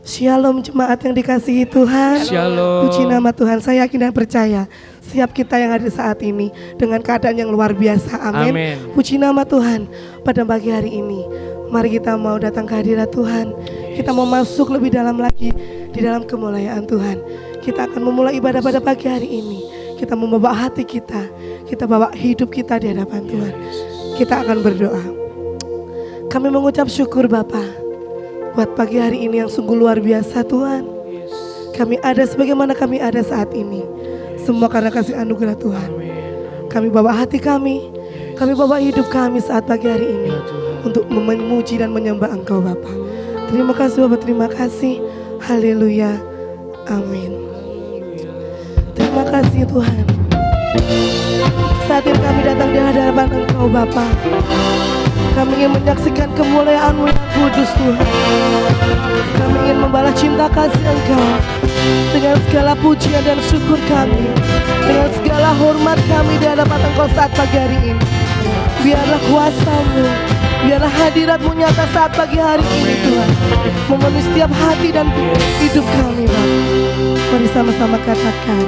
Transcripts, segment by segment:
Shalom jemaat yang dikasihi Tuhan. Shalom. Puji nama Tuhan. Saya yakin dan percaya setiap kita yang ada saat ini dengan keadaan yang luar biasa. Amin. Puji nama Tuhan. Pada pagi hari ini mari kita mau datang ke hadirat Tuhan. Kita mau masuk lebih dalam lagi di dalam kemuliaan Tuhan. Kita akan memulai ibadah pada pagi hari ini. Kita membawa hati kita, kita bawa hidup kita di hadapan Tuhan. Kita akan berdoa. Kami mengucap syukur Bapa buat pagi hari ini yang sungguh luar biasa Tuhan. Kami ada sebagaimana kami ada saat ini, semua karena kasih anugerah Tuhan. Kami bawa hati kami bawa hidup kami saat pagi hari ini untuk memuji dan menyembah Engkau Bapa. Terima kasih Bapa, terima kasih. Haleluya, amin. Terima kasih Tuhan. Saat ini kami datang di hadapan Engkau Bapa. Kami ingin menyaksikan kemuliaan-Mu yang kudus Tuhan. Kami ingin membalas cinta kasih Engkau dengan segala pujian dan syukur kami, dengan segala hormat kami di hadapan Engkau saat pagi hari ini. Biarlah kuasa-Mu, biarlah hadirat-Mu nyata saat pagi hari ini Tuhan, memenuhi setiap hati dan hidup kami Bapa. Mari sama-sama katakan,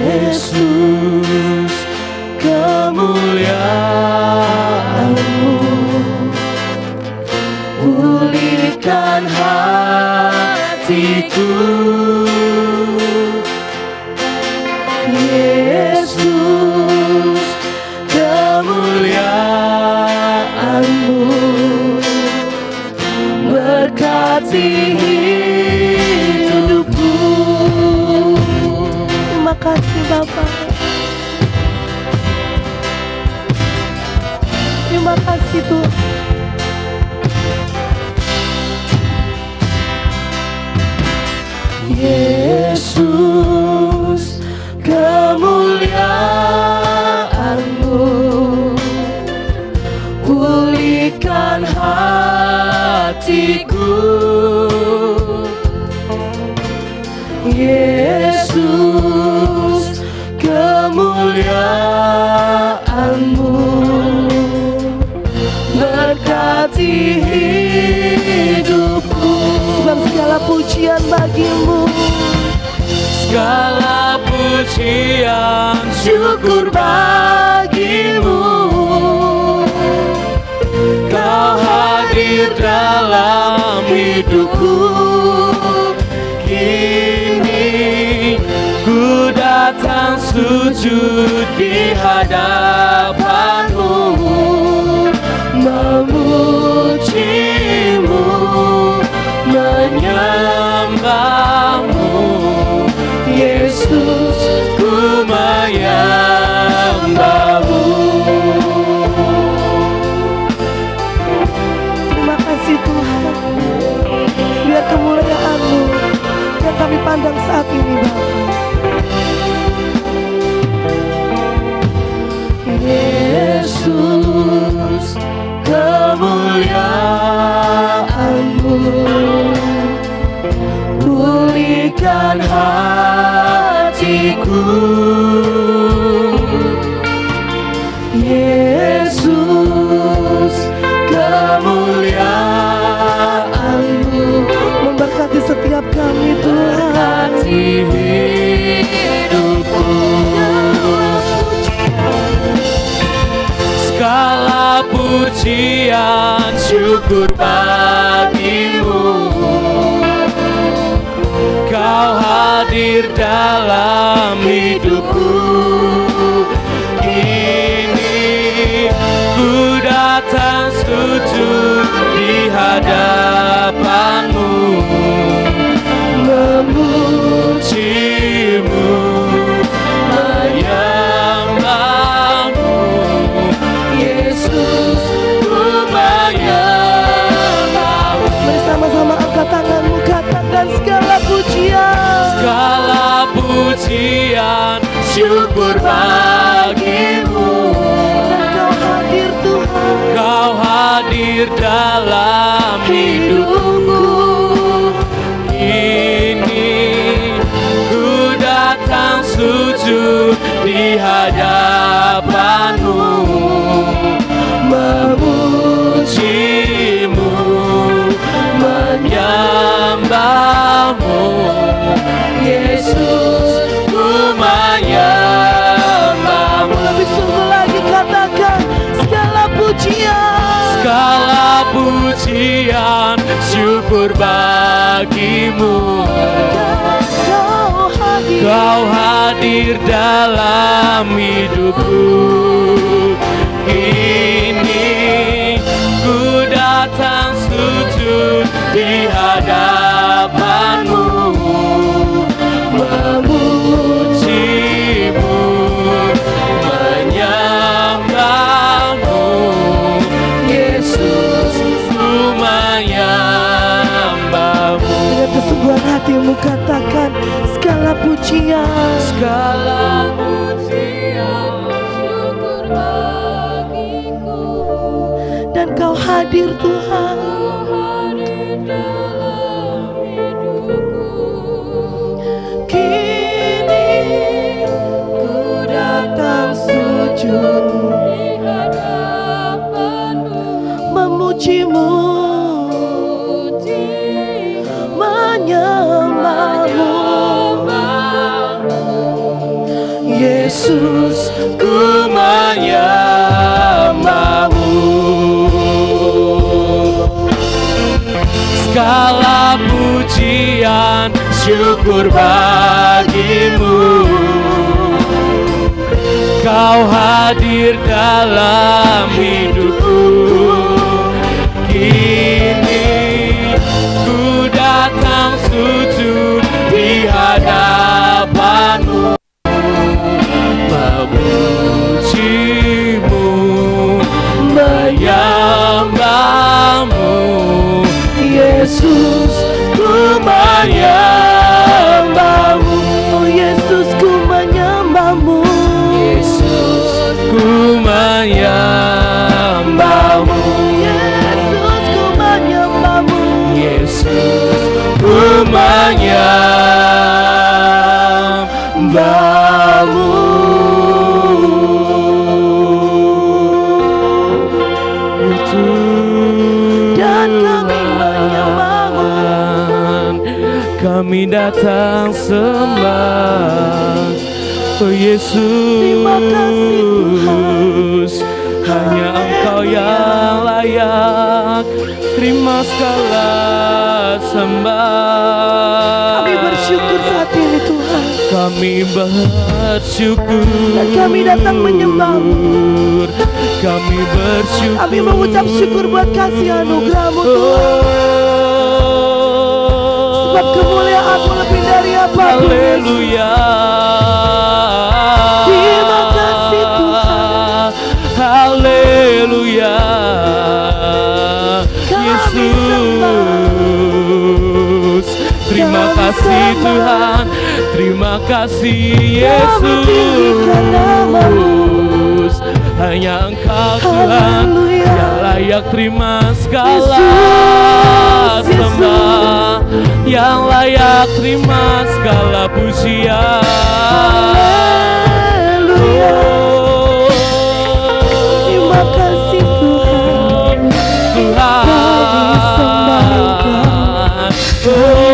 Yesus, kemuliaan-Mu pulihkan hatiku. Yesus, kemuliaan-Mu berkati hidupku. Terima kasih Bapak. Terima kasih Tuhan. Yesus, kemuliaan-Mu pulihkan hatiku. Yesus, kemuliaan-Mu berkati hidupku. Sebab segala pujian bagi-Mu, segala pujian syukur bagi-Mu. Kau hadir dalam hidupku. Kini ku datang sujud di hadapan-Mu, memuji-Mu, menyembah-Mu. Yesus, ku menyembah-Mu. Terima kasih Tuhan. Biar kemuliaan-Mu yang kami pandang saat ini Bapa. Yesus, kemuliaan-Mu pulihkan hatiku. Yesus, kemuliaan-Mu memberkati setiap kami Tuhan. Berkati hidupku. Segala pujian syukur bagi-Mu. Kau hadir dalam hidupku. Kini ku datang sujud di hadapan-Mu, memuji-Mu, menyembah-Mu. Yesus, ku menyembah-Mu. Bersama-sama angkat tanganmu, katakan segala pujian, segala pujian syukur bagi-Mu. Kau hadir Tuhan, Kau hadir dalam hidupku. Kini ku datang sujud di hadapan-Mu, memuji-Mu, menyembah-Mu. syukur bagimu. Kau hadir dalam hidupku. Kini ku datang sujud di hadapanmu, memujimu, menyembahmu. Yesus, ku menyembahmu. Dengan kesungguhan hatimu katakan segala pujian, segala pujian, syukur bagiku. Dan kau hadir Tuhan, kini ku datang sujud di hadapanmu, memujimu, menyembahmu. Yesus, ku menyembahmu. Segala pujian, syukur bagimu. Kau hadir dalam hidupku. Kini ku datang sujud di hadapanmu, memujimu, menyembahmu. Yesus, ku menyembahmu. Yesus, ku menyembahmu. Yesus, ku menyembahmu. Yesus, ku menyembahmu. Yesus, ku menyembahmu. Dan kami menyembahmu. Kami datang sembah, oh Yesus. Terima kasih Tuhan. Hanya Engkau yang layak terima segala sembah. Kami bersyukur saat ini Tuhan. Kami bersyukur. Dan kami datang menyembah-Mu. Kami bersyukur. Kami mengucap syukur buat kasih anugerah-Mu Tuhan. Sebab kemuliaan-Mu lebih dari apapun. Haleluya. Terima kasih Tuhan. Haleluya. Yesus, terima kasih Tuhan. Terima kasih Yesus. Hanya Engkau Tuhan yang layak terima segala sembah, yang layak terima segala pujian. Terima kasih Tuhan. Tuhan.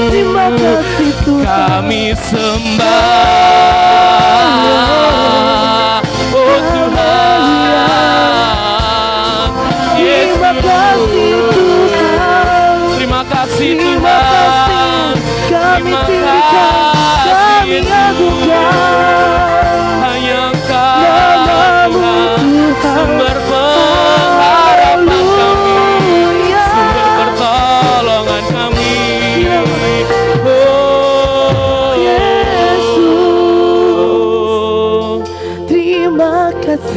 Terima kasih Tuhan. Kami sembah, oh Tuhan. Terima kasih Tuhan. Terima kasih Tuhan. Kami tinggikan, kami agungkan. Hanya Engkau Tuhan, sumber pengharapan kami, sumber pertolongan kami.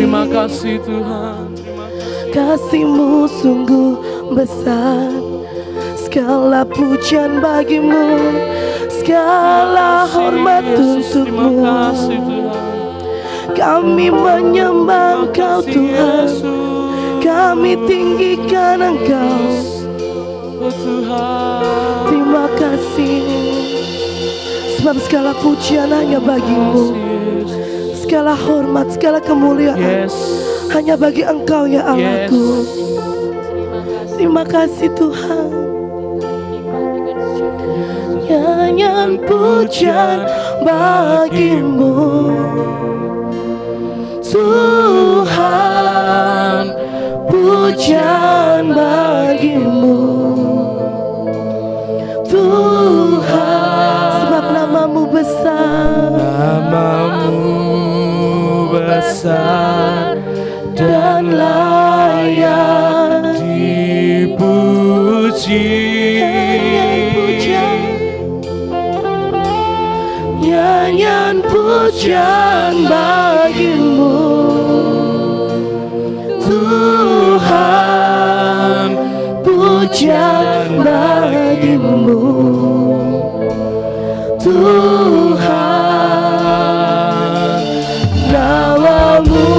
Terima kasih Tuhan. Kasih-Mu sungguh besar. Segala pujian bagi-Mu, segala hormat untuk-Mu. Kami menyembah Engkau Tuhan, kami tinggikan Engkau. Oh Tuhan, Terima kasih, sebab segala pujian hanya bagimu, segala hormat, segala kemuliaan yes, hanya bagi Engkau ya yes. Allahku. Terima kasih Tuhan. Nyanyian pujian bagimu Tuhan, pujian bagimu Tuhan, sebab namamu besar, Namamu besar dan layak dipuji. Nyanyian pujian bagimu Tuhan, pujian bagimu Tuhan, namamu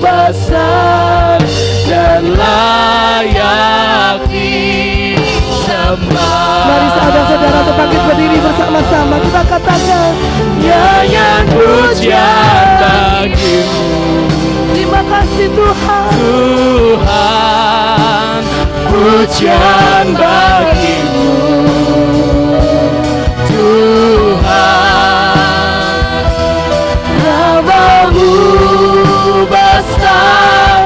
besar dan layak disembah. Mari saudara-saudara untuk bangkit berdiri bersama-sama, kita katakan nyanyian pujian bagimu. Terima kasih Tuhan. Tuhan, Pujian bagimu Tuhan, namamu besar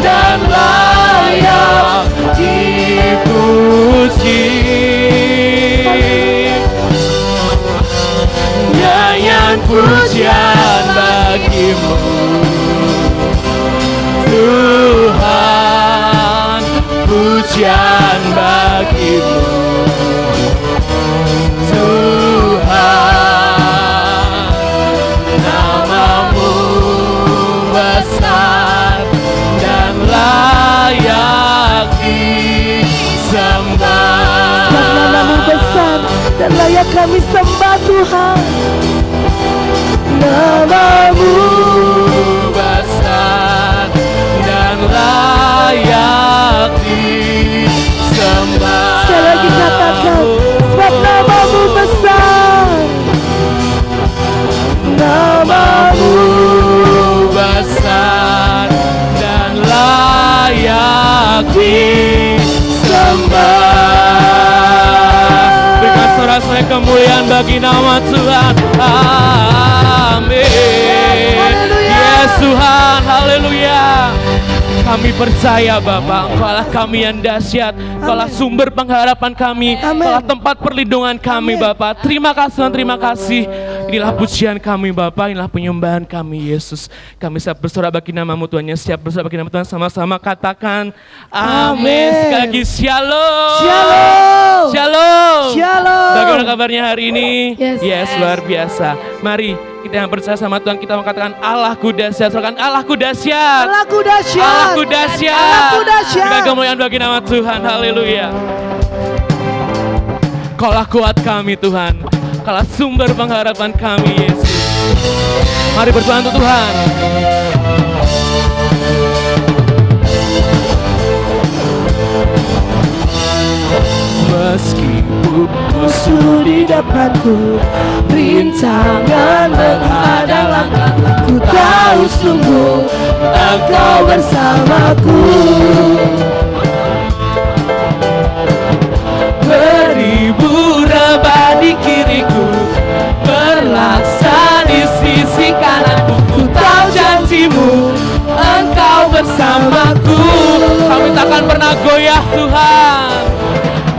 dan layak dipuji. Nyanyian pujian bagimu Tuhan, pujian bagimu Tuhan, namamu besar dan layak disembah. Namamu besar dan layak kami sembah Tuhan. Namamu besar dan layak disembah. Sekali lagi katakan, sebab namamu besar, namamu besar dan layak disembah. Berikan sorak-sorai kemuliaan bagi nama Tuhan. Amin. Yes Tuhan, haleluya. Kami percaya Bapa, Engkaulah kami yang dahsyat, Engkaulah sumber pengharapan kami, Engkaulah tempat perlindungan kami Bapa. Terima kasih Tuhan, terima kasih. Inilah pujian kami Bapa, inilah penyembahan kami Yesus. Kami siap bersorak bagi nama-Mu Tuhan, siap bersorak bagi nama Tuhan, sama-sama katakan amin. Sekali lagi shalom. Shalom. Shalom. Shalom. Bagaimana kabarnya hari ini? Yes. Luar biasa. Mari kita yang percaya sama Tuhan, kita mengatakan Allahku dahsyat. Soalkan Allahku dahsyat. Allahku dahsyat. Allahku dahsyat. Allahku dahsyat. Berikan kemuliaan bagi nama Tuhan. Haleluya. Kaulah kuat kami Tuhan, Kaulah sumber pengharapan kami Yesus. Mari berdoa untuk Tuhan. Meskipun musuh di depanku, rintangan menghadang langkahku, ku tahu sungguh Engkau bersamaku. Beribu rebah di kiriku, berlaksa di sisi kananku, ku tahu janji-Mu, Engkau bersamaku. Kami takkan pernah goyah Tuhan,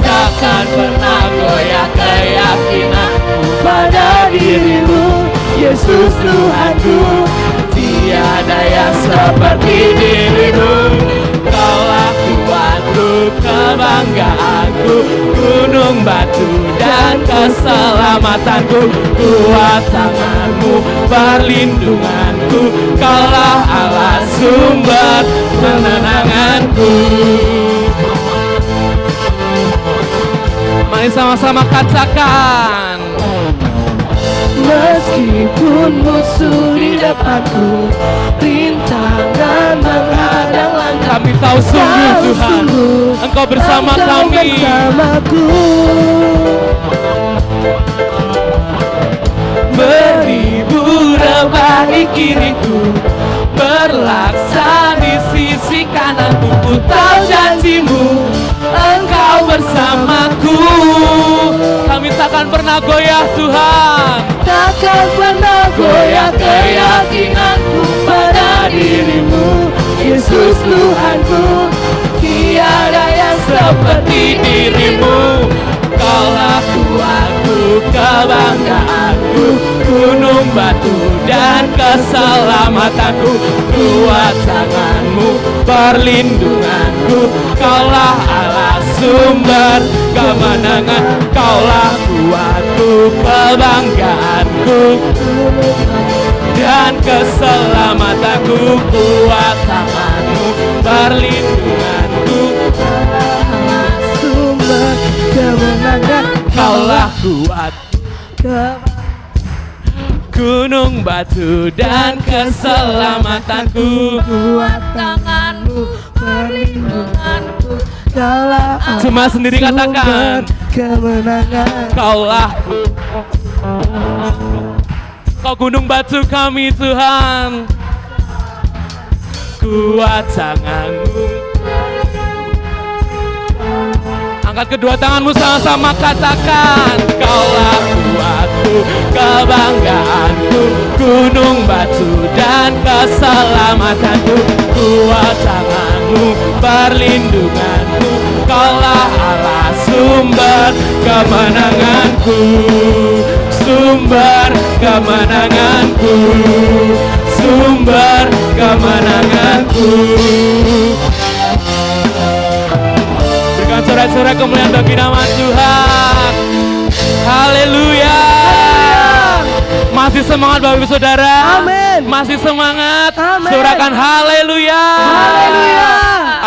takkan pernah goyah keyakinanku pada diri-Mu, Yesus Tuhanku. Tiada yang seperti diri-Mu, Kaulah Tuhanku, kebanggaanku, gunung batu dan keselamatanku. Kuat tangan-Mu, perlindunganku, Kaulah Allah sumber penenanganku. Mari sama-sama katakan. Meskipun musuh di depanku, rintangan menghadang langkah, kami tahu sungguh Tuhan, Engkau bersama kami. bersamaku. Beribu rebah di kiriku, berlaksa di sisi kananku. Ku tahu janjimu, Engkau bersamaku. Kami takkan pernah goyah Tuhan, Takkan pernah goyah keyakinanku pada dirimu, Yesus Tuhanku. Tiada yang seperti dirimu. Kaulah kuatku, kebanggaanku, gunung batu dan keselamatanku. Kuat tanganmu, perlindunganku. Kaulah Allah sumber kemenangan. Kaulah kuatku, kebanggaanku dan keselamatanku. Kuat tanganmu, perlindunganku. sumber kemenangan. Kaulah kuat, gunung batu dan keselamatanku. Kuat tanganmu, perlindunganku. Kaulah Cuma sendiri katakan, kemenangan. Kaulah Kau gunung batu kami Tuhan. Kuat tanganmu. Angkat kedua tanganmu sama-sama katakan, Kaulah kuatku, kebanggaanku, gunung batu dan keselamatanku. Kuat tanganmu, perlindunganku. Kaulah Allah sumber kemenanganku. Sumber kemenanganku. Sumber kemenanganku. Berikan sorak-sorak kemuliaan bagi nama Tuhan. Haleluya. Masih semangat Bapak Ibu Saudara? Amin. Masih semangat? Amin. Sorakan haleluya. Haleluya.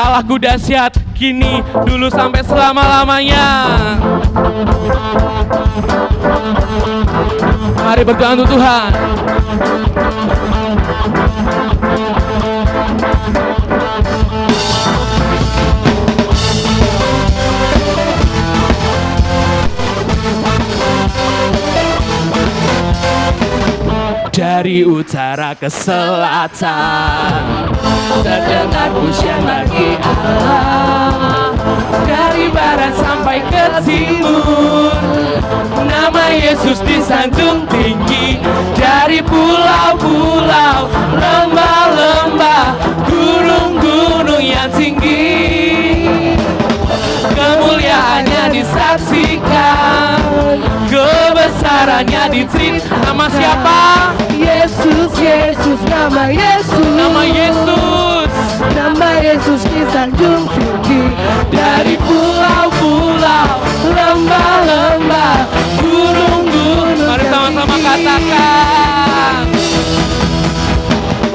Allahku dahsyat, kini, dulu sampai selama-lamanya. Mari berdoa untuk Tuhan. Dari utara ke selatan terdengar pujian bagi Allah. Dari barat sampai ke timur nama Yesus disanjung tinggi. Dari pulau-pulau, lembah-lembah, gunung-gunung yang tinggi, kemuliaannya disaksikan, kebesarannya diceritakan. Nama siapa? Yesus, Yesus, nama Yesus. Nama Yesus. Nama Yesus disanjung tinggi. Dari pulau-pulau, lembah-lembah, gunung-gunung. Mari sama-sama katakan,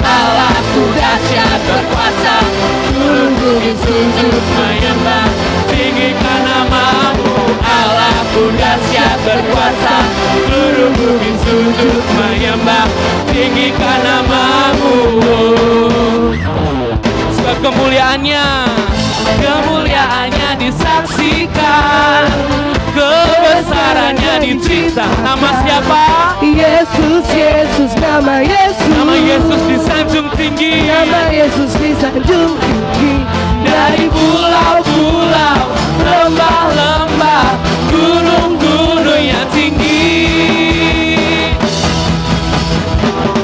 Allahku dahsyat berkuasa, seluruh bumi sujud menyembah, tinggikan namamu. Allahku dahsyat berkuasa, seluruh bumi sujud menyembah, tinggikan namamu. Sebab kemuliaannya disaksikan, kebesarannya diceritakan. Nama siapa? Yesus, Yesus, nama Yesus. Nama Yesus disanjung tinggi. Nama Yesus disanjung tinggi. Dari pulau-pulau, lembah-lembah, gunung-gunung yang tinggi,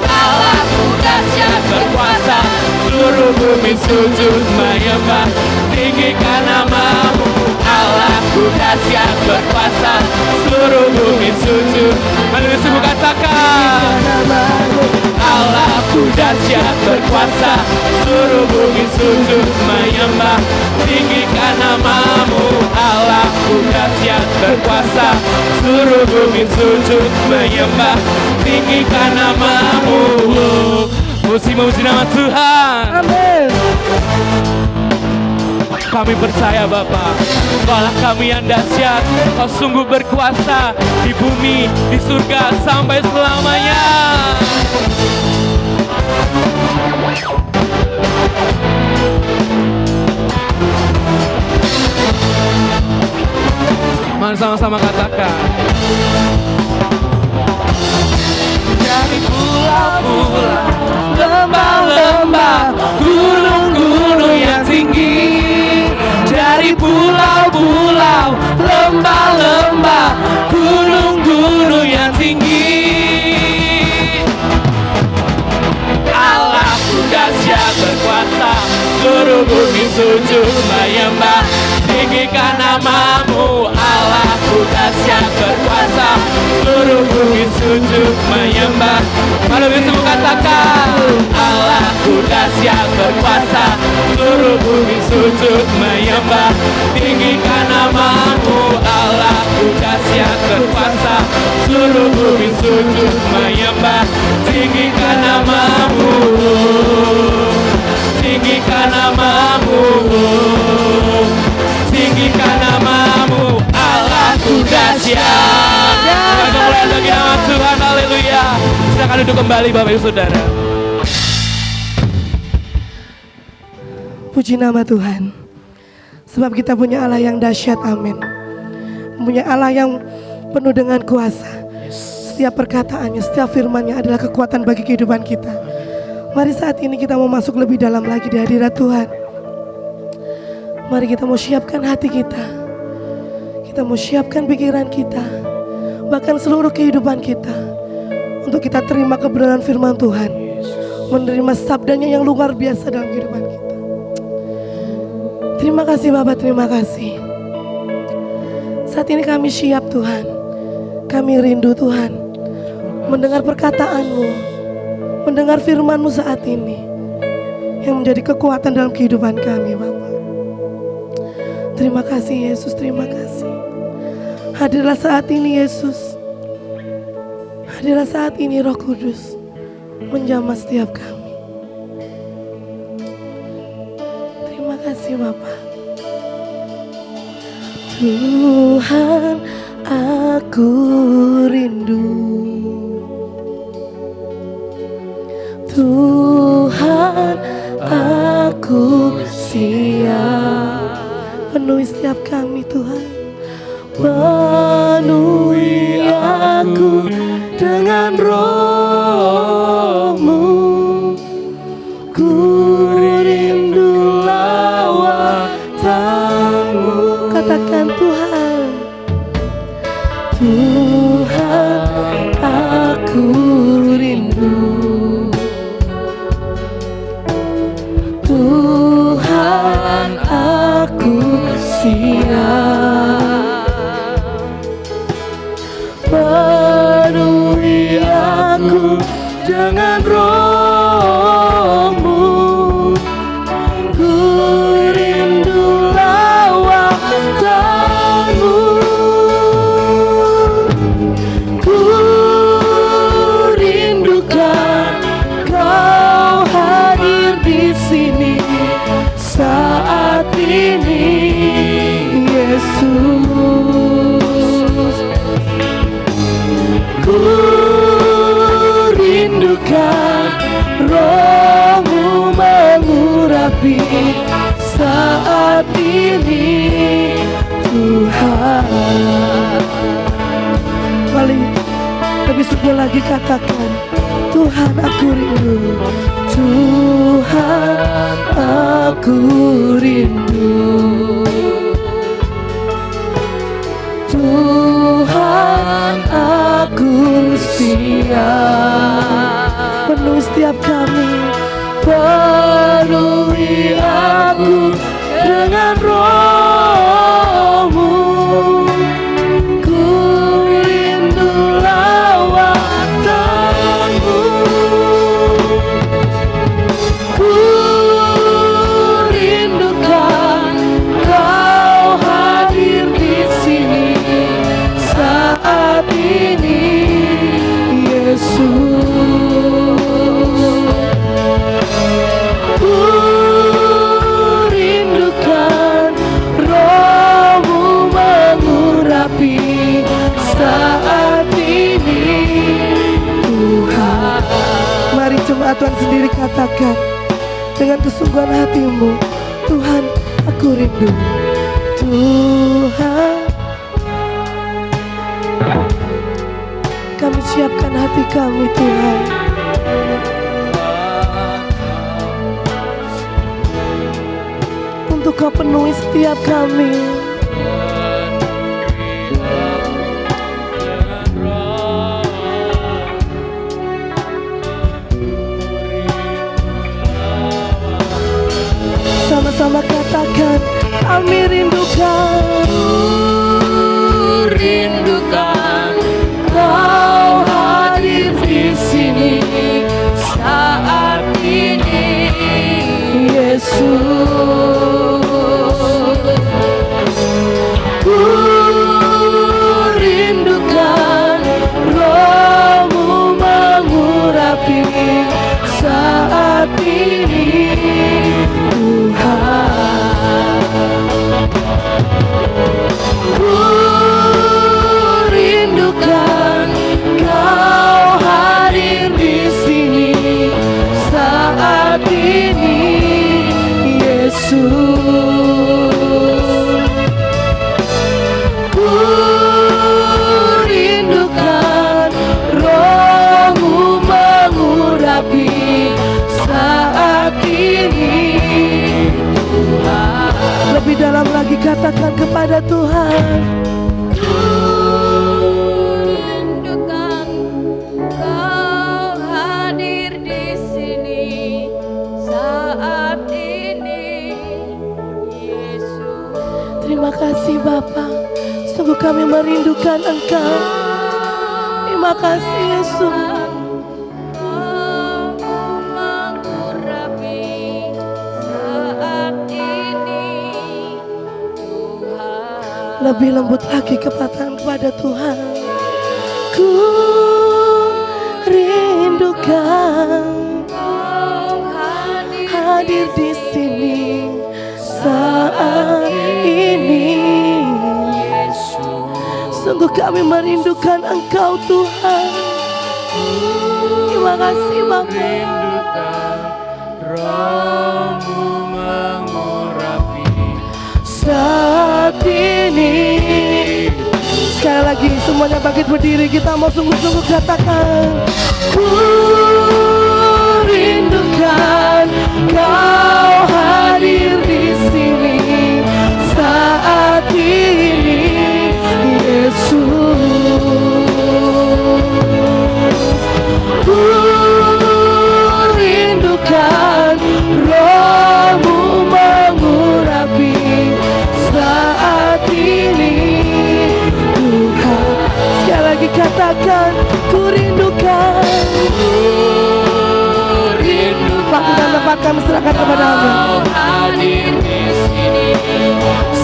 Allahku dahsyat berkuasa, seluruh bumi sujud menyembah, tinggikan namamu. Allahku dahsyat berkuasa, seluruh bumi sujud. Mari semua katakan, Allahku dahsyat berkuasa, seluruh bumi sujud menyembah, tinggikan namamu. Allahku dahsyat berkuasa, seluruh bumi sujud menyembah, tinggikan namamu. Memuji nama Tuhan. Amin. Kami percaya Bapa, Kaulah kami yang dahsyat. Kau sungguh berkuasa di bumi, di surga sampai selamanya. Tuhan, sama-sama katakan. Dari pulau-pulau, lembah-lembah, gunung-gunung yang tinggi. Dari pulau-pulau, lembah-lembah, gunung-gunung yang tinggi. Allahku dahsyat berkuasa, seluruh bumi sujud menyembah. Tinggikan namamu, Allahku dahsyat berkuasa, seluruh bumi sujud menyembah. Mari kita katakan, Allahku dahsyat berkuasa, seluruh bumi sujud menyembah. Tinggikan namamu, Allahku dahsyat berkuasa, seluruh bumi sujud menyembah. Tinggikan namamu, tinggikan namamu, tinggikan namamu, Allahku dahsyat. Kemuliaan bagi nama Tuhan, haleluya. Silakan duduk kembali Bapak Ibu Saudara. Puji nama Tuhan. Sebab kita punya Allah yang dahsyat, amin. Punya Allah yang penuh dengan kuasa. Setiap perkataannya, setiap firman-Nya adalah kekuatan bagi kehidupan kita. Mari saat ini kita mau masuk lebih dalam lagi di hadirat Tuhan. Mari kita mau siapkan hati kita. Kita mau siapkan pikiran kita. Bahkan seluruh kehidupan kita. Untuk kita terima kebenaran firman Tuhan. Menerima sabdanya yang luar biasa dalam kehidupan kita. Terima kasih Bapak, terima kasih. Saat ini kami siap Tuhan. Kami rindu Tuhan. Mendengar perkataanmu. Mendengar firman-Mu saat ini. Yang menjadi kekuatan dalam kehidupan kami Bapak. Terima kasih Yesus, terima kasih. Hadirlah saat ini Yesus. Hadirlah saat ini Roh Kudus. Menjamah setiap kami. Terima kasih Bapak. Tuhan, aku rindu. Tuhan, aku siap. Penuhi setiap kami Tuhan. Penuhi aku dengan Roh-Mu. Ku rindu lawatan-Mu. Katakan Tuhan. Tuhan, aku rindu. Tuhan, aku siap. Penuhi aku dengan Roh-Mu. Ku rindu lawatan-Mu. Ku rindukan Kau hadir di sini saat ini, Yesus. Ku rindukan Roh-Mu mengurapi saat ini, Tuhan. Mari lebih sungguh lagi katakan, Tuhan aku rindu. Tuhan aku rindu. Tuhan aku siap. Penuhi setiap kami. Penuhi aku dengan Roh-Mu. Ku rindu lawatan-Mu. Ku rindukan Kau hadir di sini saat ini, Yesus. Ku rindukan Roh-Mu mengurapi saat ini, Tuhan. Mari jemaat Tuhan sendiri katakan dengan kesungguhan hatimu, Tuhan aku rindu. Tuhan Siapkan hati kami Tuhan. Untuk Kau penuhi setiap kami. Sama-sama katakan, kami rindukan. Rindukan Kau hadir di sini saat ini, Yesus. Ku rindukan Roh-Mu mengurapi saat ini, Tuhan. Ku rindukan Kau hadir di sini saat ini, Yesus. Ku rindukan Roh-Mu mengurapi saat ini, Tuhan. Lebih dalam lagi katakan kepada Tuhan. Rindukan Kau hadir di sini saat ini, Yesus. Terima kasih Bapa. Sungguh kami merindukan Engkau. Terima kasih Yesus. Mengurapi saat ini, Tuhan. Lebih lembut lagi kepada Tuhan. Ku rindukan Kau hadir di sini saat ini. Sungguh kami merindukan Engkau Tuhan. Terima kasih Bapa. Roh-Mu mengurapi Saat ini. Sekali lagi semuanya bangkit berdiri, kita mau sungguh-sungguh katakan, ku rindukan Kau hadir di sini saat ini, Yesus. Ku rindukan Roh-Mu mengurapi saat ini, Tuhan. Sekali lagi katakan, ku rindukan. Waktu dan tempat kami serahkan kepada-Mu. Kau hadir di sini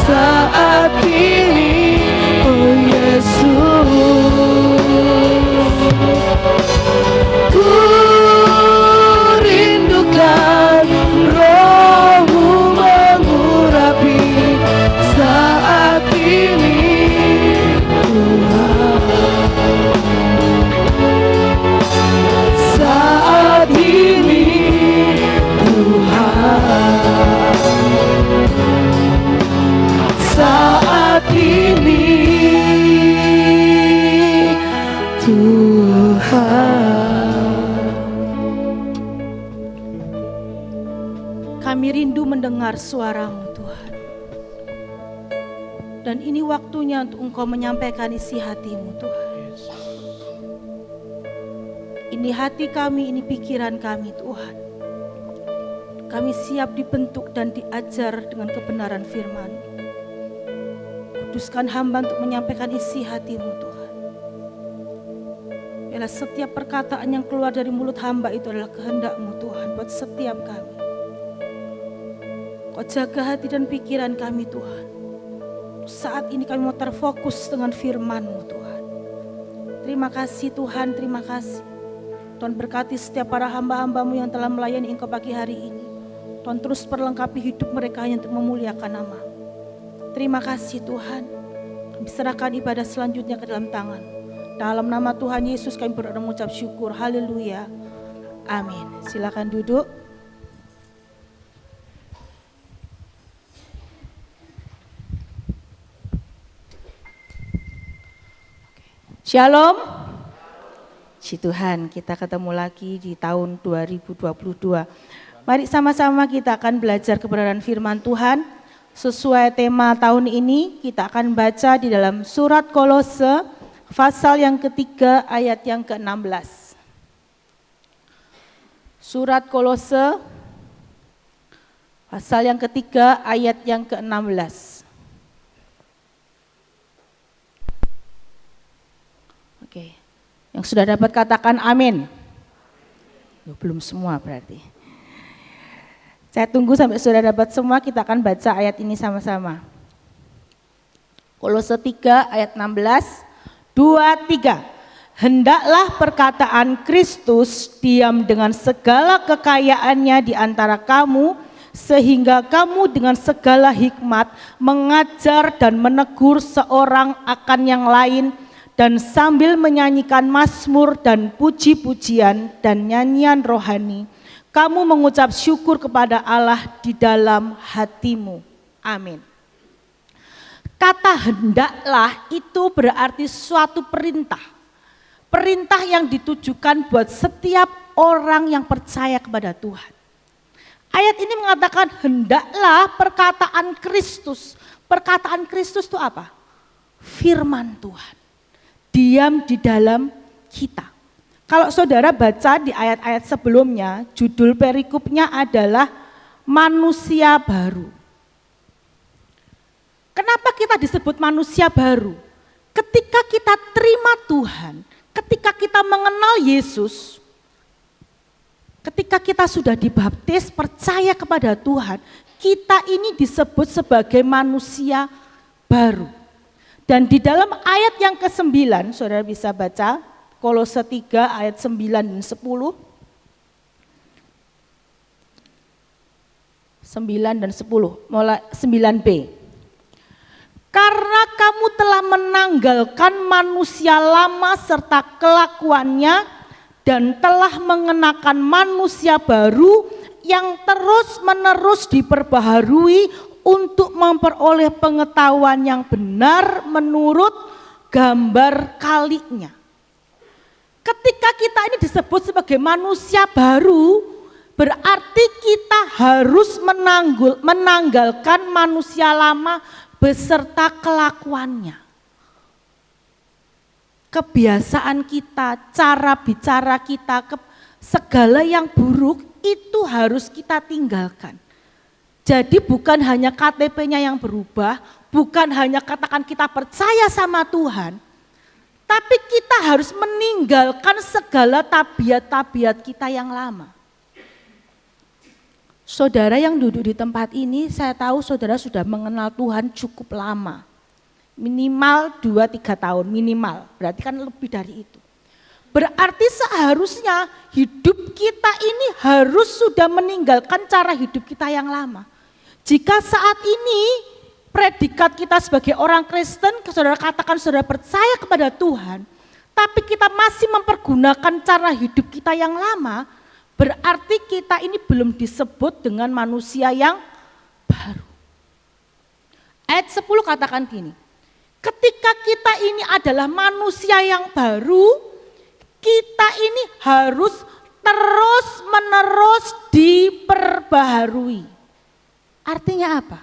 Saat ini, oh Yesus. Ku rindukan Roh-Mu mengurapi saat ini, Tuhan. Saat ini, Tuhan. Saat ini, Tuhan. Kami rindu mendengar suara-Mu Tuhan. Dan ini waktunya untuk Engkau menyampaikan isi hati-Mu Tuhan. Ini hati kami, ini pikiran kami Tuhan. Kami siap dibentuk dan diajar dengan kebenaran firman. Kuduskan hamba untuk menyampaikan isi hati-Mu Tuhan. Biarlah setiap perkataan yang keluar dari mulut hamba itu adalah kehendak-Mu Tuhan buat setiap kami. Kau jaga hati dan pikiran kami Tuhan. Saat ini kami mau terfokus dengan firman-Mu Tuhan. Terima kasih Tuhan, terima kasih. Tuhan berkati setiap para hamba-hamba-Mu yang telah melayani Engkau pagi hari ini. Tuhan terus perlengkapi hidup mereka yang untuk memuliakan nama. Terima kasih Tuhan. Kami serahkan ibadah selanjutnya ke dalam tangan. Dalam nama Tuhan Yesus kami berdoa dan mengucap syukur. Haleluya. Amin. Silakan duduk. Shalom. Puji Tuhan, kita ketemu lagi di tahun 2022. Mari sama-sama kita akan belajar kebenaran firman Tuhan. Sesuai tema tahun ini, kita akan baca di dalam surat Kolose, pasal yang ketiga ayat yang ke-16. Surat Kolose, pasal yang ketiga ayat yang ke-16. Oke, yang sudah dapat katakan amin. Belum semua berarti. Saya tunggu sampai sudah dapat semua, kita akan baca ayat ini sama-sama. Kolose 3 ayat 16, 2, 3. Hendaklah perkataan Kristus diam dengan segala kekayaannya di antara kamu, sehingga kamu dengan segala hikmat mengajar dan menegur seorang akan yang lain, dan sambil menyanyikan mazmur dan puji-pujian dan nyanyian rohani, kamu mengucap syukur kepada Allah di dalam hatimu. Amin. Kata hendaklah itu berarti suatu perintah. Perintah yang ditujukan buat setiap orang yang percaya kepada Tuhan. Ayat ini mengatakan hendaklah perkataan Kristus. Perkataan Kristus itu apa? Firman Tuhan. Diam di dalam kita. Kalau saudara baca di ayat-ayat sebelumnya, judul perikopnya adalah manusia baru. Kenapa kita disebut manusia baru? Ketika kita terima Tuhan, ketika kita mengenal Yesus, ketika kita sudah dibaptis, percaya kepada Tuhan, kita ini disebut sebagai manusia baru. Dan di dalam ayat yang ke-9, saudara bisa baca, Kolose 3 ayat 9 dan 10. 9 dan 10, mulai 9b. Karena kamu telah menanggalkan manusia lama serta kelakuannya dan telah mengenakan manusia baru yang terus-menerus diperbaharui untuk memperoleh pengetahuan yang benar menurut gambar kalinya. Ketika kita ini disebut sebagai manusia baru, berarti kita harus menanggalkan manusia lama beserta kelakuannya. Kebiasaan kita, cara bicara kita, segala yang buruk itu harus kita tinggalkan. Jadi bukan hanya KTP-nya yang berubah, bukan hanya katakan kita percaya sama Tuhan, tapi kita harus meninggalkan segala tabiat-tabiat kita yang lama. Saudara yang duduk di tempat ini, saya tahu saudara sudah mengenal Tuhan cukup lama. Minimal 2-3 tahun, minimal. Berarti kan lebih dari itu. Berarti seharusnya hidup kita ini harus sudah meninggalkan cara hidup kita yang lama. Jika saat ini predikat kita sebagai orang Kristen, saudara katakan saudara percaya kepada Tuhan, tapi kita masih mempergunakan cara hidup kita yang lama, berarti kita ini belum disebut dengan manusia yang baru. Ayat 10 katakan gini, ketika kita ini adalah manusia yang baru, kita ini harus terus-menerus diperbaharui. Artinya apa?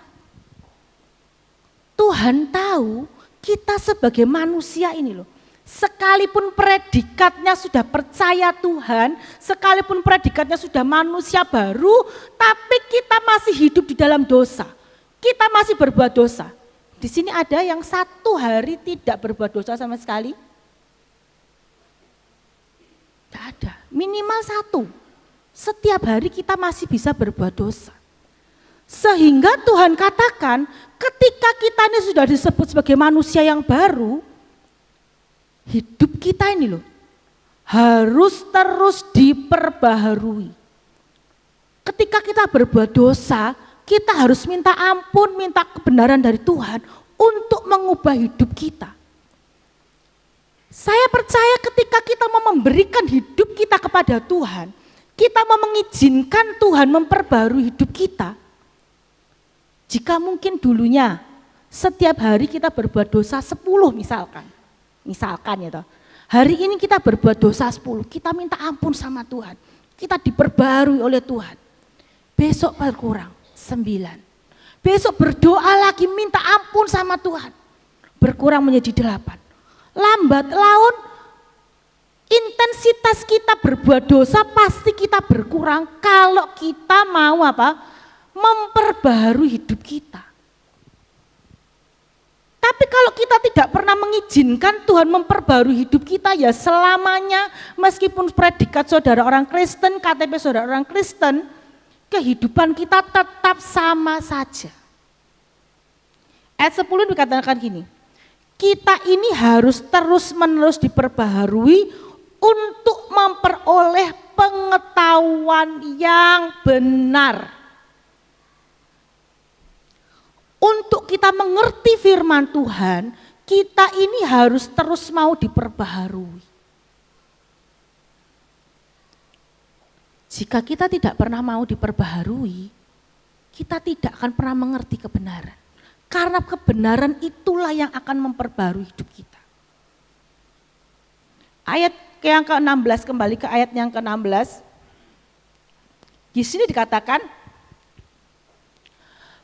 Tuhan tahu kita sebagai manusia ini loh, sekalipun predikatnya sudah percaya Tuhan, sekalipun predikatnya sudah manusia baru, tapi kita masih hidup di dalam dosa. Kita masih berbuat dosa. Di sini ada yang 1 hari tidak berbuat dosa sama sekali? Tidak ada, minimal 1. Setiap hari kita masih bisa berbuat dosa. Sehingga Tuhan katakan ketika kita ini sudah disebut sebagai manusia yang baru, hidup kita ini loh harus terus diperbaharui. Ketika kita berbuat dosa, kita harus minta ampun, minta kebenaran dari Tuhan untuk mengubah hidup kita. Saya percaya ketika kita mau memberikan hidup kita kepada Tuhan, kita mau mengizinkan Tuhan memperbarui hidup kita. Jika mungkin dulunya setiap hari kita berbuat dosa 10 misalkan ya toh. Hari ini kita berbuat dosa 10, kita minta ampun sama Tuhan. Kita diperbarui oleh Tuhan. Besok berkurang 9. Besok berdoa lagi minta ampun sama Tuhan. Berkurang menjadi 8. Lambat laun intensitas kita berbuat dosa pasti kita berkurang kalau kita mau apa? Memperbaharui hidup kita. Tapi kalau kita tidak pernah mengizinkan Tuhan memperbarui hidup kita, ya selamanya meskipun predikat saudara orang Kristen, KTP saudara orang Kristen, kehidupan kita tetap sama saja. Ayat 10 dikatakan gini, kita ini harus terus-menerus diperbaharui untuk memperoleh pengetahuan yang benar. Untuk kita mengerti firman Tuhan, kita ini harus terus mau diperbaharui. Jika kita tidak pernah mau diperbaharui, kita tidak akan pernah mengerti kebenaran. Karena kebenaran itulah yang akan memperbaharui hidup kita. Ayat yang ke-16, kembali ke ayat yang ke-16. Di sini dikatakan,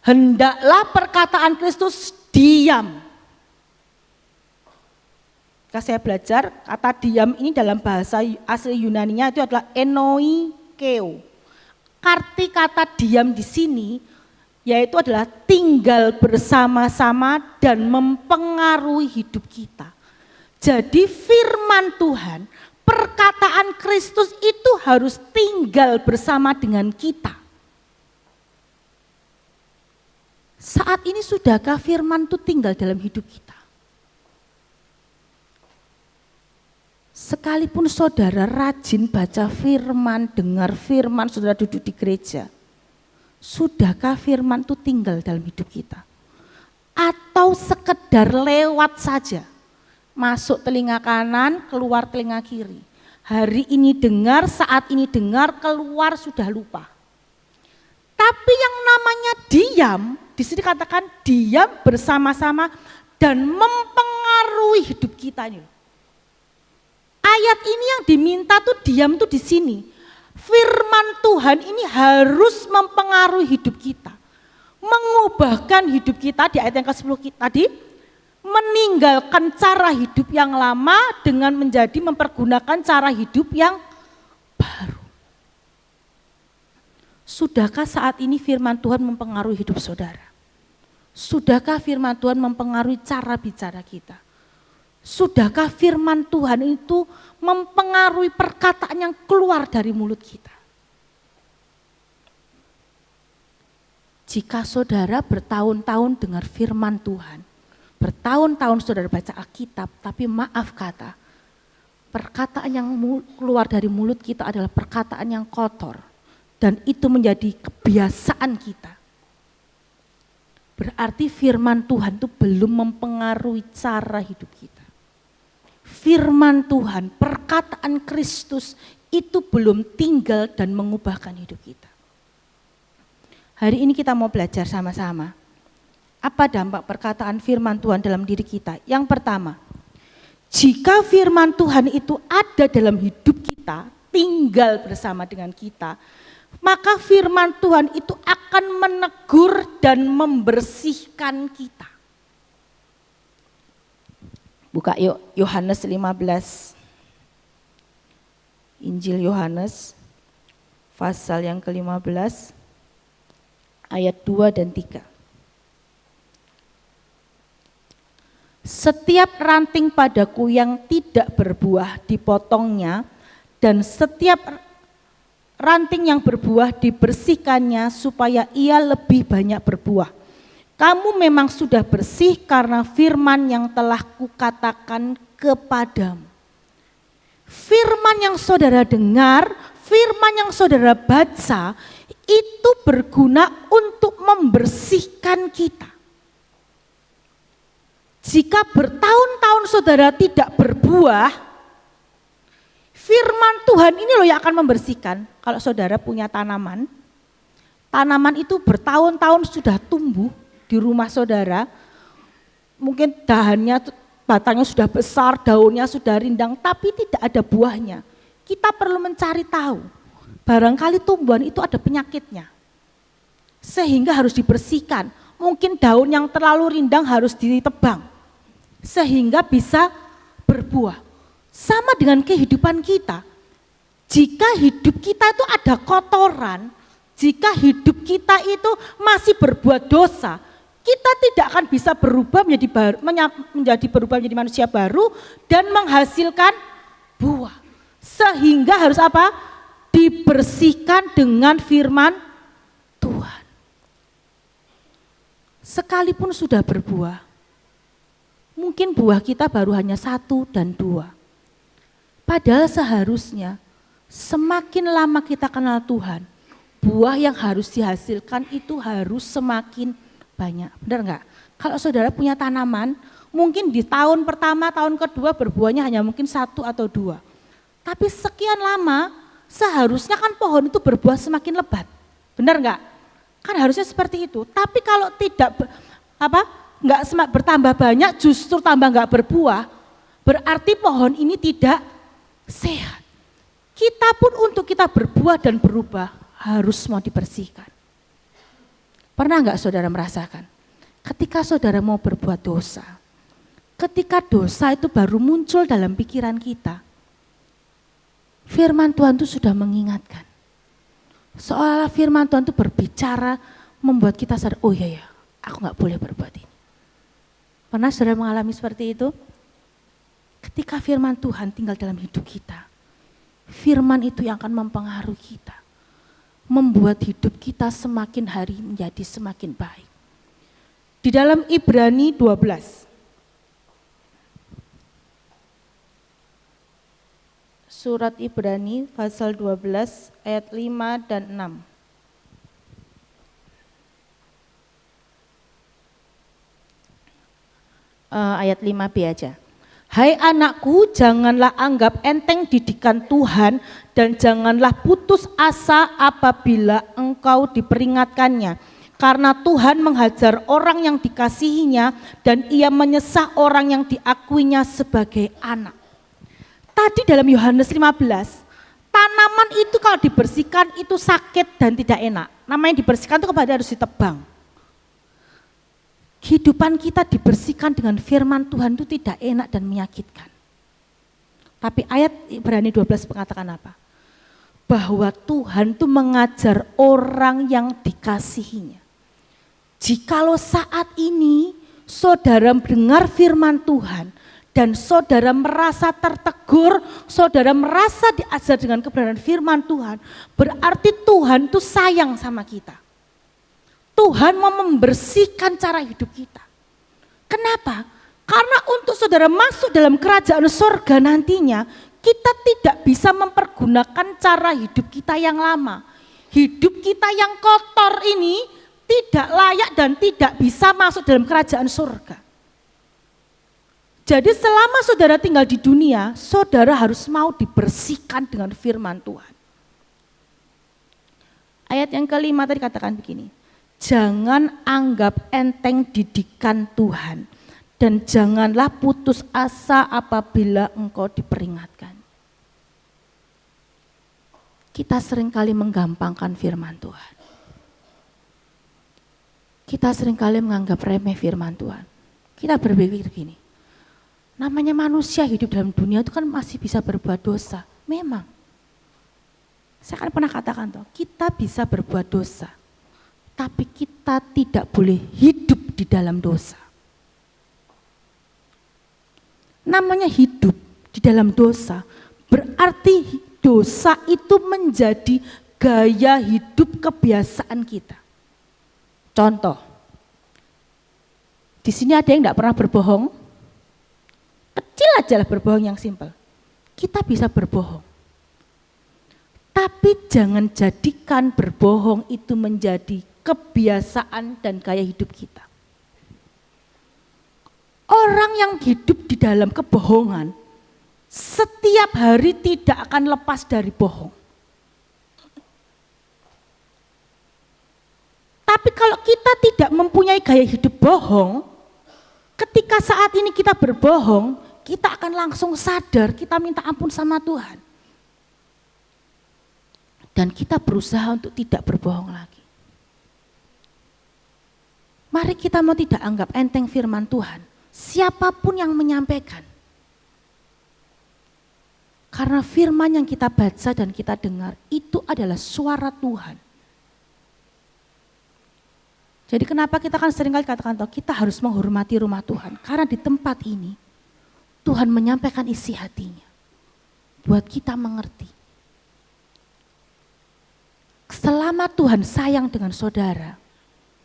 hendaklah perkataan Kristus diam. Ketika saya belajar, kata diam ini dalam bahasa asli Yunaninya itu adalah enoikeo. Arti kata diam di sini yaitu adalah tinggal bersama-sama dan mempengaruhi hidup kita. Jadi firman Tuhan, perkataan Kristus itu harus tinggal bersama dengan kita. Saat ini sudahkah firman itu tinggal dalam hidup kita? Sekalipun saudara rajin baca firman, dengar firman, saudara duduk di gereja, sudahkah firman itu tinggal dalam hidup kita? Atau sekedar lewat saja, masuk telinga kanan, keluar telinga kiri. Hari ini dengar, saat ini dengar, keluar sudah lupa. Tapi yang namanya diam, di sini katakan diam bersama-sama dan mempengaruhi hidup kita ini. Ayat ini yang diminta tuh diam tuh di sini. Firman Tuhan ini harus mempengaruhi hidup kita. Mengubahkan hidup kita di ayat yang ke-10 tadi. Meninggalkan cara hidup yang lama dengan menjadi mempergunakan cara hidup yang baru. Sudahkah saat ini firman Tuhan mempengaruhi hidup saudara? Sudahkah firman Tuhan mempengaruhi cara bicara kita? Sudahkah firman Tuhan itu mempengaruhi perkataan yang keluar dari mulut kita? Jika saudara bertahun-tahun dengar firman Tuhan, bertahun-tahun saudara baca Alkitab, tapi maaf kata, perkataan yang keluar dari mulut kita adalah perkataan yang kotor, dan itu menjadi kebiasaan kita. Berarti firman Tuhan itu belum mempengaruhi cara hidup kita. Firman Tuhan, perkataan Kristus itu belum tinggal dan mengubahkan hidup kita. Hari ini kita mau belajar sama-sama. Apa dampak perkataan firman Tuhan dalam diri kita? Yang pertama, jika firman Tuhan itu ada dalam hidup kita, tinggal bersama dengan kita, maka firman Tuhan itu akan menegur dan membersihkan kita. Buka yuk Yohanes 15. Injil Yohanes pasal yang ke-15 ayat 2 dan 3. Setiap ranting padaku yang tidak berbuah dipotongnya, dan setiap ranting yang berbuah dibersihkannya supaya ia lebih banyak berbuah. Kamu memang sudah bersih karena firman yang telah kukatakan kepadamu. Firman yang saudara dengar, firman yang saudara baca, itu berguna untuk membersihkan kita. Jika bertahun-tahun saudara tidak berbuah, firman Tuhan ini loh yang akan membersihkan. Kalau saudara punya tanaman, tanaman itu bertahun-tahun sudah tumbuh di rumah saudara, mungkin dahannya batangnya sudah besar, daunnya sudah rindang, tapi tidak ada buahnya. Kita perlu mencari tahu, barangkali tumbuhan itu ada penyakitnya. Sehingga harus dibersihkan. Mungkin daun yang terlalu rindang harus ditebang. Sehingga bisa berbuah. Sama dengan kehidupan kita. Jika hidup kita itu ada kotoran, jika hidup kita itu masih berbuat dosa, kita tidak akan bisa berubah menjadi manusia baru dan menghasilkan buah. Sehingga harus apa? Dibersihkan dengan firman Tuhan. Sekalipun sudah berbuah, mungkin buah kita baru hanya 1 dan 2. Padahal seharusnya semakin lama kita kenal Tuhan, buah yang harus dihasilkan itu harus semakin banyak. Benar enggak? Kalau saudara punya tanaman, mungkin di tahun pertama, tahun kedua berbuahnya hanya mungkin 1 atau 2. Tapi sekian lama seharusnya kan pohon itu berbuah semakin lebat. Benar enggak? Kan harusnya seperti itu. Tapi kalau tidak enggak bertambah banyak, justru tambah enggak berbuah, berarti pohon ini tidak sehat. Kita pun untuk kita berbuah dan berubah harus mau dibersihkan. Pernah enggak saudara merasakan? Ketika saudara mau berbuat dosa, ketika dosa itu baru muncul dalam pikiran kita, firman Tuhan itu sudah mengingatkan. Seolah firman Tuhan itu berbicara membuat kita sadar, oh iya ya, aku gak boleh berbuat ini. Pernah saudara mengalami seperti itu? Ketika firman Tuhan tinggal dalam hidup kita, firman itu yang akan mempengaruhi kita. Membuat hidup kita semakin hari menjadi semakin baik. Di dalam Ibrani 12. Surat Ibrani pasal 12 ayat 5 dan 6. Ayat 5b aja. Hai anakku, janganlah anggap enteng didikan Tuhan dan janganlah putus asa apabila engkau diperingatkannya. Karena Tuhan menghajar orang yang dikasihinya dan ia menyesah orang yang diakuinya sebagai anak. Tadi dalam Yohanes 15, tanaman itu kalau dibersihkan itu sakit dan tidak enak. Namanya dibersihkan itu kepada harus ditebang. Kehidupan kita dibersihkan dengan firman Tuhan itu tidak enak dan menyakitkan. Tapi ayat Ibrani 12 mengatakan apa? Bahwa Tuhan itu mengajar orang yang dikasihinya. Jikalau saat ini saudara mendengar firman Tuhan, dan saudara merasa tertegur, saudara merasa diajar dengan kebenaran firman Tuhan, berarti Tuhan itu sayang sama kita. Tuhan mau membersihkan cara hidup kita. Kenapa? Karena untuk saudara masuk dalam kerajaan surga nantinya, kita tidak bisa mempergunakan cara hidup kita yang lama. Hidup kita yang kotor ini tidak layak dan tidak bisa masuk dalam kerajaan surga. Jadi selama saudara tinggal di dunia, saudara harus mau dibersihkan dengan firman Tuhan. Ayat yang kelima tadi katakan begini, jangan anggap enteng didikan Tuhan dan janganlah putus asa apabila engkau diperingatkan. Kita seringkali menggampangkan firman Tuhan. Kita seringkali menganggap remeh firman Tuhan. Kita berpikir gini, namanya manusia hidup dalam dunia itu kan masih bisa berbuat dosa. Memang. Saya kan pernah katakan toh, kita bisa berbuat dosa. Tapi kita tidak boleh hidup di dalam dosa. Namanya hidup di dalam dosa, berarti dosa itu menjadi gaya hidup kebiasaan kita. Contoh, di sini ada yang tidak pernah berbohong? Kecil aja lah berbohong yang simpel. Kita bisa berbohong. Tapi jangan jadikan berbohong itu menjadi kebiasaan dan gaya hidup kita. Orang yang hidup di dalam kebohongan, setiap hari tidak akan lepas dari bohong. Tapi kalau kita tidak mempunyai gaya hidup bohong, ketika saat ini kita berbohong, kita akan langsung sadar, kita minta ampun sama Tuhan. Dan kita berusaha untuk tidak berbohong lagi. Mari kita mau tidak anggap enteng firman Tuhan, siapapun yang menyampaikan. Karena firman yang kita baca dan kita dengar itu adalah suara Tuhan. Jadi kenapa kita kan seringkali katakan kita harus menghormati rumah Tuhan. Karena di tempat ini Tuhan menyampaikan isi hatinya. Buat kita mengerti. Selama Tuhan sayang dengan saudara,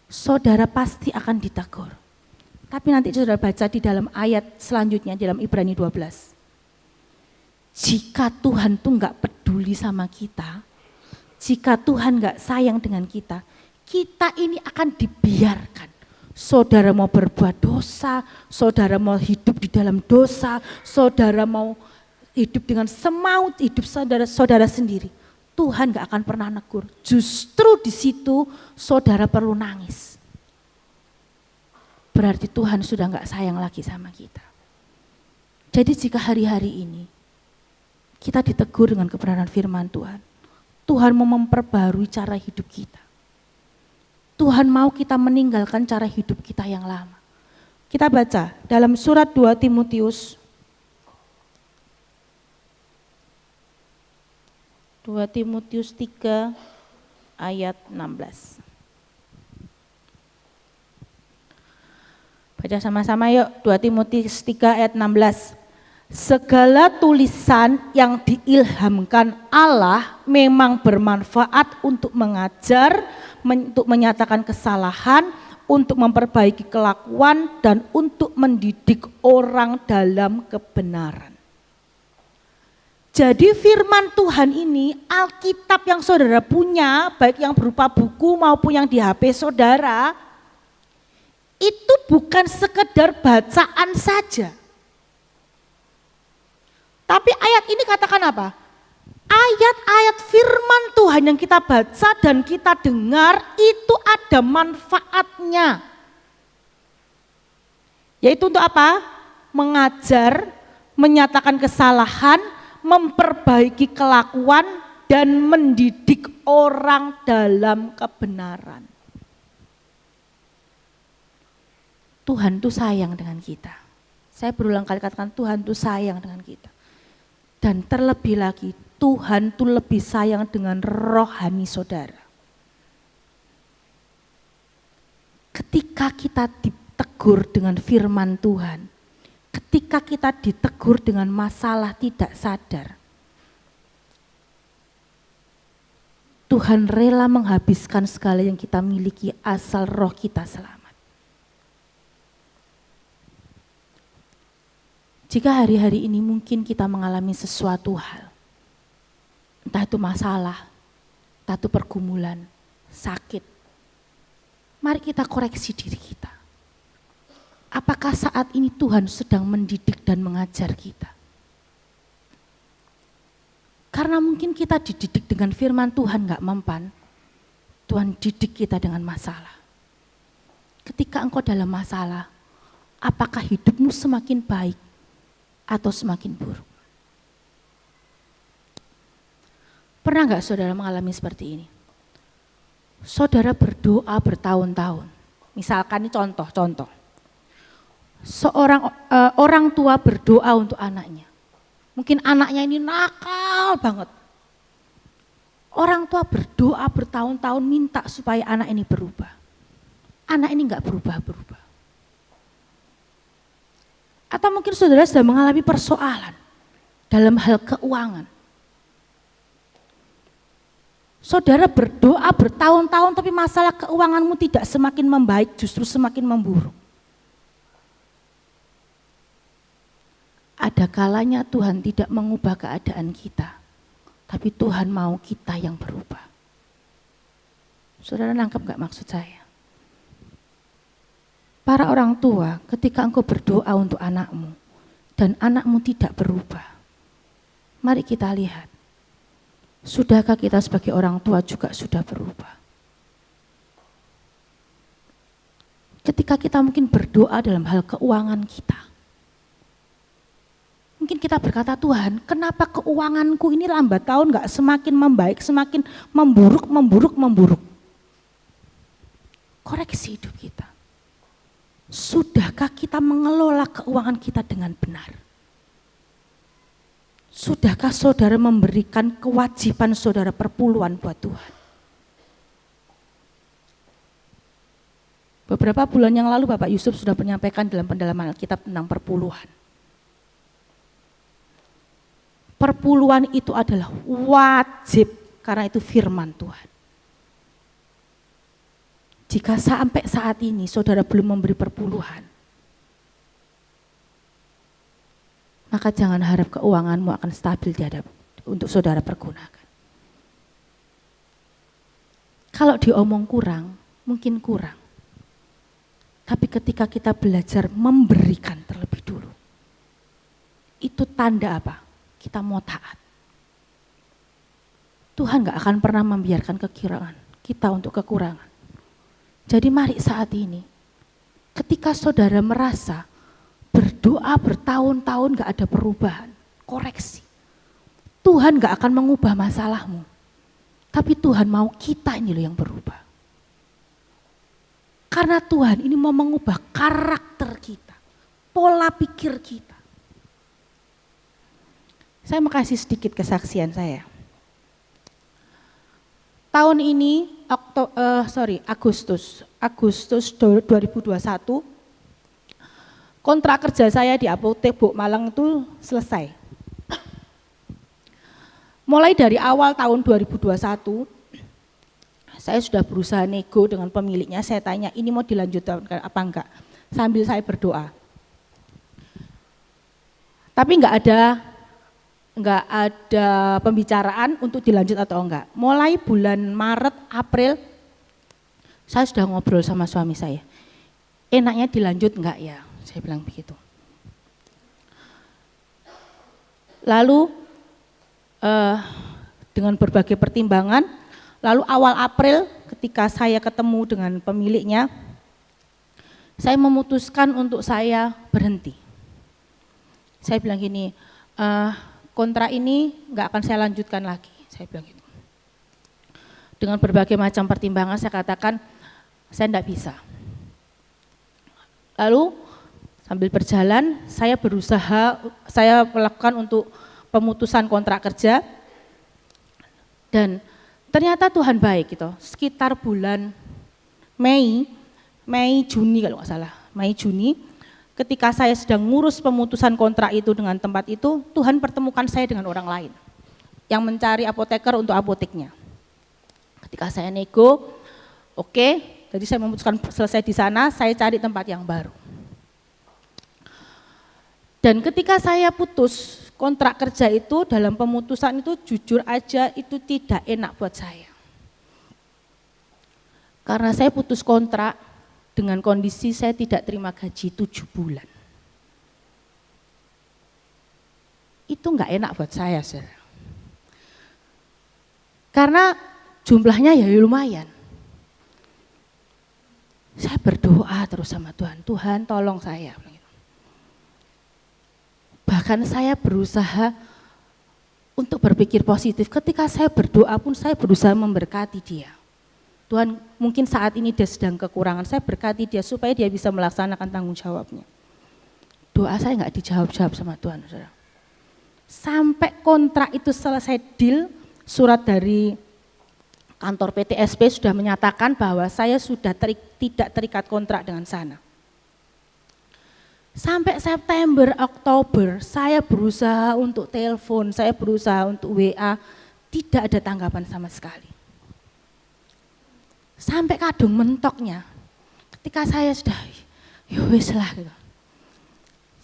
saudara pasti akan ditegur. Tapi nanti saudara baca di dalam ayat selanjutnya dalam Ibrani 12. Jika Tuhan tuh nggak peduli sama kita, jika Tuhan nggak sayang dengan kita ini akan dibiarkan. Saudara mau berbuat dosa, saudara mau hidup di dalam dosa, saudara mau hidup dengan semaut hidup saudara sendiri. Tuhan nggak akan pernah negur. Justru di situ saudara perlu nangis. Berarti Tuhan sudah nggak sayang lagi sama kita. Jadi jika hari-hari ini kita ditegur dengan kebenaran firman Tuhan, Tuhan mau memperbarui cara hidup kita. Tuhan mau kita meninggalkan cara hidup kita yang lama. Kita baca dalam surat 2 Timotius 3 ayat 16. Baca sama-sama yuk, 2 Timotius 3 ayat 16. Segala tulisan yang diilhamkan Allah memang bermanfaat untuk mengajar, untuk menyatakan kesalahan, untuk memperbaiki kelakuan, dan untuk mendidik orang dalam kebenaran. Jadi firman Tuhan ini, Alkitab yang saudara punya, baik yang berupa buku maupun yang di HP saudara, itu bukan sekedar bacaan saja. Tapi ayat ini katakan apa? Ayat-ayat firman Tuhan yang kita baca dan kita dengar itu ada manfaatnya. Yaitu untuk apa? Mengajar, menyatakan kesalahan, memperbaiki kelakuan, dan mendidik orang dalam kebenaran. Tuhan tuh sayang dengan kita. Saya berulang kali katakan Tuhan tuh sayang dengan kita. Dan terlebih lagi Tuhan tuh lebih sayang dengan rohani saudara. Ketika kita ditegur dengan firman Tuhan, ketika kita ditegur dengan masalah tidak sadar, Tuhan rela menghabiskan segala yang kita miliki asal roh kita selamat. Jika hari-hari ini mungkin kita mengalami sesuatu hal, entah itu masalah, entah itu pergumulan, sakit, mari kita koreksi diri kita. Apakah saat ini Tuhan sedang mendidik dan mengajar kita? Karena mungkin kita dididik dengan firman Tuhan gak mempan, Tuhan didik kita dengan masalah. Ketika engkau dalam masalah, apakah hidupmu semakin baik atau semakin buruk? Pernah gak saudara mengalami seperti ini? Saudara berdoa bertahun-tahun. Misalkan ini contoh. Seorang orang tua berdoa untuk anaknya. Mungkin anaknya ini nakal banget. Orang tua berdoa bertahun-tahun minta supaya anak ini berubah. Anak ini gak berubah-berubah. Atau mungkin saudara sudah mengalami persoalan dalam hal keuangan. Saudara berdoa bertahun-tahun tapi masalah keuanganmu tidak semakin membaik, justru semakin memburuk. Ada kalanya Tuhan tidak mengubah keadaan kita, tapi Tuhan mau kita yang berubah. Saudara nangkep gak maksud saya? Para orang tua, ketika engkau berdoa untuk anakmu dan anakmu tidak berubah, mari kita lihat, sudahkah kita sebagai orang tua juga sudah berubah? Ketika kita mungkin berdoa dalam hal keuangan kita, mungkin kita berkata, Tuhan, kenapa keuanganku ini lambat tahun gak semakin membaik, semakin memburuk. Koreksi hidup kita. Sudahkah kita mengelola keuangan kita dengan benar? Sudahkah saudara memberikan kewajiban saudara perpuluhan buat Tuhan? Beberapa bulan yang lalu Bapak Yusuf sudah menyampaikan dalam pendalaman Alkitab tentang perpuluhan. Perpuluhan itu adalah wajib karena itu firman Tuhan. Jika sampai saat ini saudara belum memberi perpuluhan, maka jangan harap keuanganmu akan stabil untuk saudara pergunakan. Kalau diomong kurang, mungkin kurang. Tapi ketika kita belajar memberikan terlebih dulu, itu tanda apa? Kita mau taat. Tuhan gak akan pernah membiarkan kekurangan kita untuk kekurangan. Jadi mari saat ini, ketika saudara merasa berdoa bertahun-tahun gak ada perubahan, koreksi. Tuhan gak akan mengubah masalahmu, tapi Tuhan mau kita ini loh yang berubah. Karena Tuhan ini mau mengubah karakter kita, pola pikir kita. Saya mau kasih sedikit kesaksian saya. Tahun ini, Agustus 2021, kontrak kerja saya di Apotek Buk Malang itu selesai. Mulai dari awal tahun 2021, saya sudah berusaha nego dengan pemiliknya, saya tanya ini mau dilanjutkan apa enggak, sambil saya berdoa. Tapi enggak ada pembicaraan untuk dilanjut atau enggak. Mulai bulan Maret, April, saya sudah ngobrol sama suami saya. Enaknya dilanjut enggak ya? Saya bilang begitu. Lalu dengan berbagai pertimbangan, lalu awal April ketika saya ketemu dengan pemiliknya, saya memutuskan untuk saya berhenti. Saya bilang gini, kontrak ini nggak akan saya lanjutkan lagi, saya bilang gitu. Dengan berbagai macam pertimbangan saya katakan, saya enggak bisa. Lalu sambil berjalan, saya melakukan untuk pemutusan kontrak kerja, dan ternyata Tuhan baik gitu. Sekitar bulan Juni kalau nggak salah, Juni, ketika saya sedang ngurus pemutusan kontrak itu dengan tempat itu, Tuhan pertemukan saya dengan orang lain yang mencari apoteker untuk apoteknya. Ketika saya nego, oke, jadi saya memutuskan selesai di sana, saya cari tempat yang baru. Dan ketika saya putus kontrak kerja itu, dalam pemutusan itu jujur aja itu tidak enak buat saya. Karena saya putus kontrak dengan kondisi saya tidak terima gaji 7 bulan. Itu enggak enak buat saya, saudara. Karena jumlahnya ya lumayan. Saya berdoa terus sama Tuhan, Tuhan tolong saya. Bahkan saya berusaha untuk berpikir positif. Ketika saya berdoa pun saya berusaha memberkati dia. Tuhan mungkin saat ini dia sedang kekurangan, saya berkati dia supaya dia bisa melaksanakan tanggung jawabnya. Doa saya enggak dijawab-jawab sama Tuhan, saudara. Sampai kontrak itu selesai deal, surat dari kantor PTSP sudah menyatakan bahwa saya sudah tidak terikat kontrak dengan sana. Sampai September, Oktober, saya berusaha untuk telepon, saya berusaha untuk WA, tidak ada tanggapan sama sekali. Sampai kadung mentoknya, ketika saya sudah, ya wis lah gitu.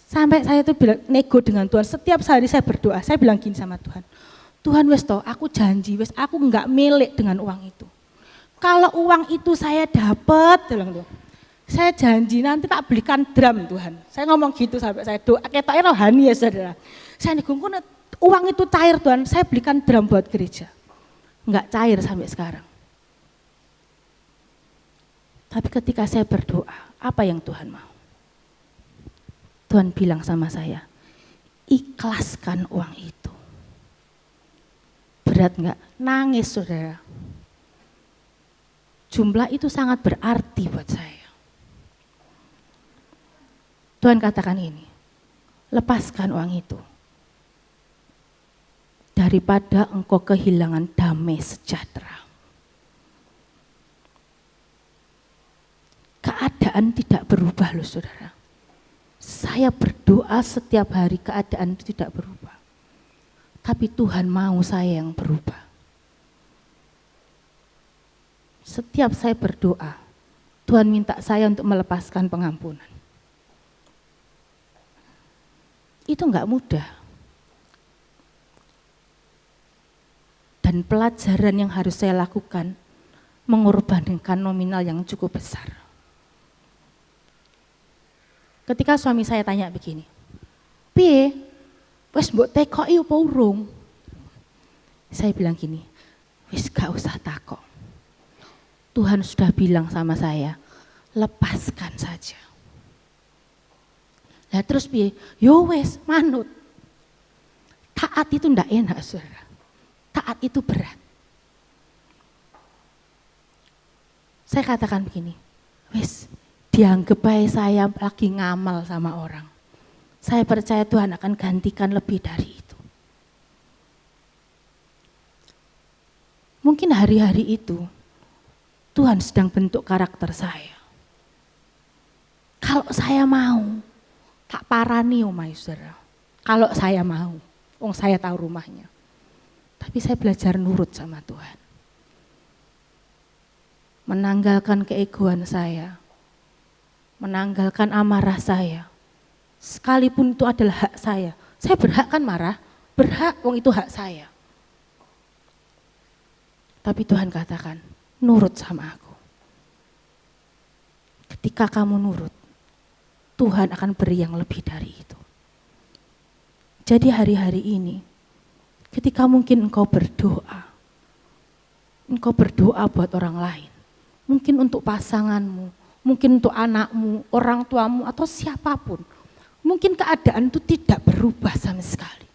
Sampai saya itu bilang, nego dengan Tuhan, setiap hari saya berdoa, saya bilang gini sama Tuhan, Tuhan wis toh, aku janji, wis aku enggak milik dengan uang itu. Kalau uang itu saya dapat, bilang tuh. Saya janji nanti tak belikan drum Tuhan. Saya ngomong gitu sampai saya doa, ketoknya rohani ya saudara. Saya nih uang itu cair Tuhan, saya belikan drum buat gereja. Enggak cair sampai sekarang. Tapi ketika saya berdoa, Apa yang Tuhan mau? Tuhan bilang sama saya, ikhlaskan uang itu. Berat enggak? Nangis saudara. Jumlah itu sangat berarti buat saya. Tuhan katakan ini, lepaskan uang itu. Daripada engkau kehilangan damai sejahtera. Keadaan tidak berubah loh saudara. Saya berdoa setiap hari keadaan itu tidak berubah. Tapi Tuhan mau saya yang berubah. Setiap saya berdoa, Tuhan minta saya untuk melepaskan pengampunan. Itu enggak mudah. Dan pelajaran yang harus saya lakukan, mengorbankan nominal yang cukup besar. Ketika suami saya tanya begini, piye, wis mbok tekoki apa urung? Saya bilang gini, wis gak usah takok. Tuhan sudah bilang sama saya, lepaskan saja. Nah terus piye? Yo wes manut. Taat itu ndak enak saudara. Taat itu berat. Saya katakan begini, wes dianggap baik saya lagi ngamal sama orang. Saya percaya Tuhan akan gantikan lebih dari itu. Mungkin hari-hari itu Tuhan sedang bentuk karakter saya. Kalau saya mau, tak parani saudara. Kalau saya mau, saya tahu rumahnya. Tapi saya belajar nurut sama Tuhan. Menanggalkan keegoan saya. Menanggalkan amarah saya. Sekalipun itu adalah hak saya. Saya berhak kan marah? Berhak, itu hak saya. Tapi Tuhan katakan, nurut sama aku. Ketika kamu nurut, Tuhan akan beri yang lebih dari itu. Jadi hari-hari ini, ketika mungkin engkau berdoa buat orang lain, mungkin untuk pasanganmu, mungkin untuk anakmu, orang tuamu, atau siapapun, mungkin keadaan itu tidak berubah sama sekali.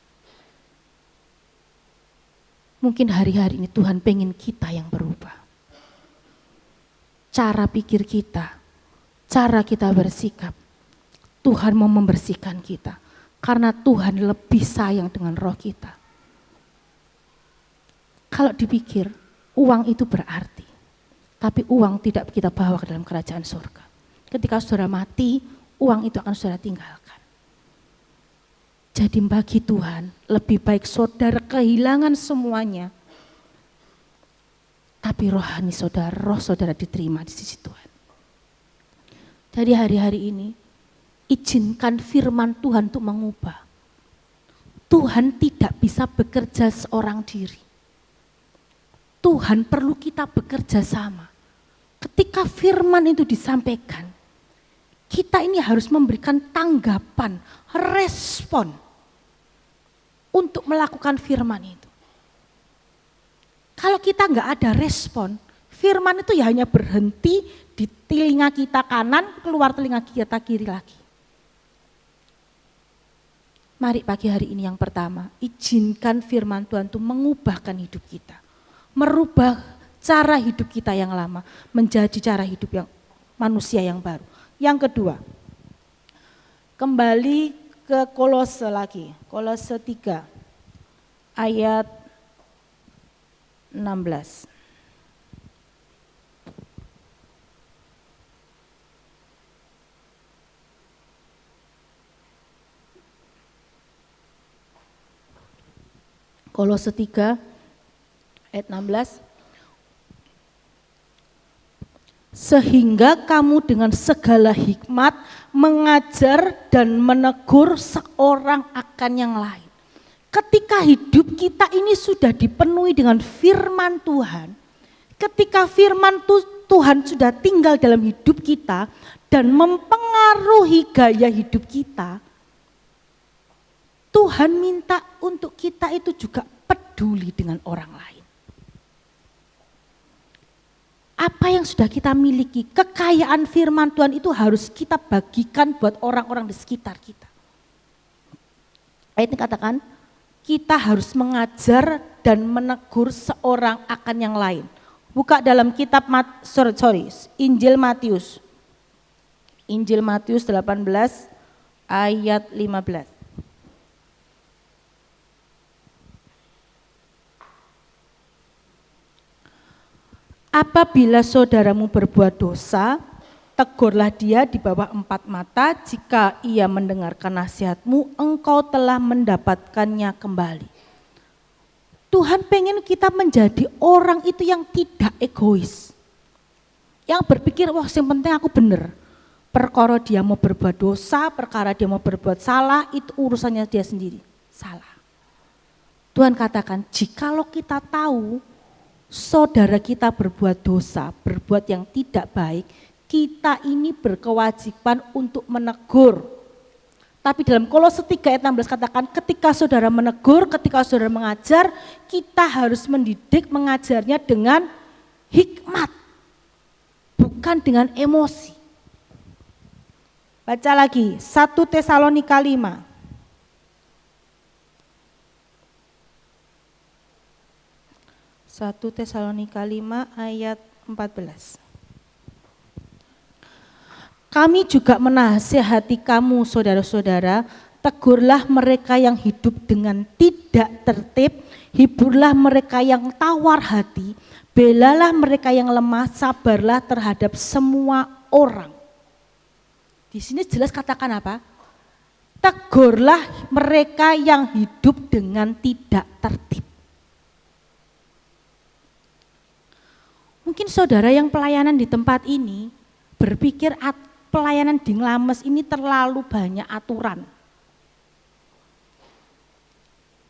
Mungkin hari-hari ini Tuhan pengen kita yang berubah. Cara pikir kita, cara kita bersikap, Tuhan mau membersihkan kita. Karena Tuhan lebih sayang dengan roh kita. Kalau dipikir, uang itu berarti. Tapi uang tidak kita bawa ke dalam kerajaan surga. Ketika saudara mati, uang itu akan saudara tinggalkan. Jadi bagi Tuhan, lebih baik saudara kehilangan semuanya. Tapi rohani saudara, roh saudara diterima di sisi Tuhan. Jadi hari-hari ini, izinkan firman Tuhan untuk mengubah. Tuhan tidak bisa bekerja seorang diri. Tuhan perlu kita bekerja sama. Ketika firman itu disampaikan, kita ini harus memberikan tanggapan, respon untuk melakukan firman itu. Kalau kita nggak ada respon, firman itu ya hanya berhenti di telinga kita kanan, keluar telinga kita kiri lagi. Mari pagi hari ini yang pertama, izinkan firman Tuhan itu mengubahkan hidup kita. Merubah cara hidup kita yang lama menjadi cara hidup yang manusia yang baru. Yang kedua, kembali ke Kolose lagi, Kolose 3 ayat 16. Kolose 3 ayat 16. Sehingga kamu dengan segala hikmat mengajar dan menegur seorang akan yang lain. Ketika hidup kita ini sudah dipenuhi dengan firman Tuhan, ketika firman Tuhan sudah tinggal dalam hidup kita dan mempengaruhi gaya hidup kita, Tuhan minta untuk kita itu juga peduli dengan orang lain. Apa yang sudah kita miliki, kekayaan firman Tuhan itu harus kita bagikan buat orang-orang di sekitar kita. Ayat ini katakan, kita harus mengajar dan menegur seorang akan yang lain. Buka dalam kitab Injil Matius. Injil Matius 18 ayat 15. Apabila saudaramu berbuat dosa, tegurlah dia di bawah 4 mata. Jika ia mendengarkan nasihatmu, engkau telah mendapatkannya kembali. Tuhan pengen kita menjadi orang itu yang tidak egois. Yang berpikir, wah yang penting aku benar. Perkara dia mau berbuat dosa, perkara dia mau berbuat salah, itu urusannya dia sendiri. Salah. Tuhan katakan, jikalau kita tahu saudara kita berbuat dosa, berbuat yang tidak baik, kita ini berkewajiban untuk menegur. Tapi dalam Kolose 3 ayat 16 katakan, ketika saudara menegur, ketika saudara mengajar, kita harus mendidik, mengajarnya dengan hikmat, bukan dengan emosi. Baca lagi, 1 Tesalonika 5. 1 Tesalonika 5 ayat 14. Kami juga menasihati kamu saudara-saudara, tegurlah mereka yang hidup dengan tidak tertib, hiburlah mereka yang tawar hati, belalah mereka yang lemah, sabarlah terhadap semua orang. Di sini jelas katakan apa? Tegurlah mereka yang hidup dengan tidak tertib. Mungkin saudara yang pelayanan di tempat ini berpikir pelayanan di Nglames ini terlalu banyak aturan.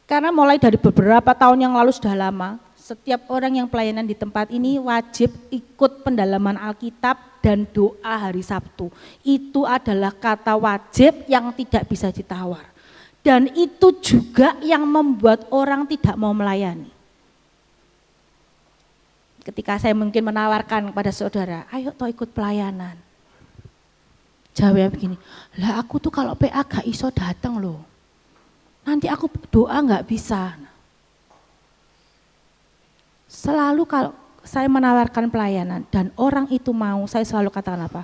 Karena mulai dari beberapa tahun yang lalu sudah lama, setiap orang yang pelayanan di tempat ini wajib ikut pendalaman Alkitab dan doa hari Sabtu. Itu adalah kata wajib yang tidak bisa ditawar. Dan itu juga yang membuat orang tidak mau melayani. Ketika saya mungkin menawarkan kepada saudara, ayo toh ikut pelayanan. Jawabnya begini, lah aku tuh kalau PA gak iso datang loh. Nanti aku doa gak bisa. Selalu kalau saya menawarkan pelayanan dan orang itu mau, saya selalu katakan apa?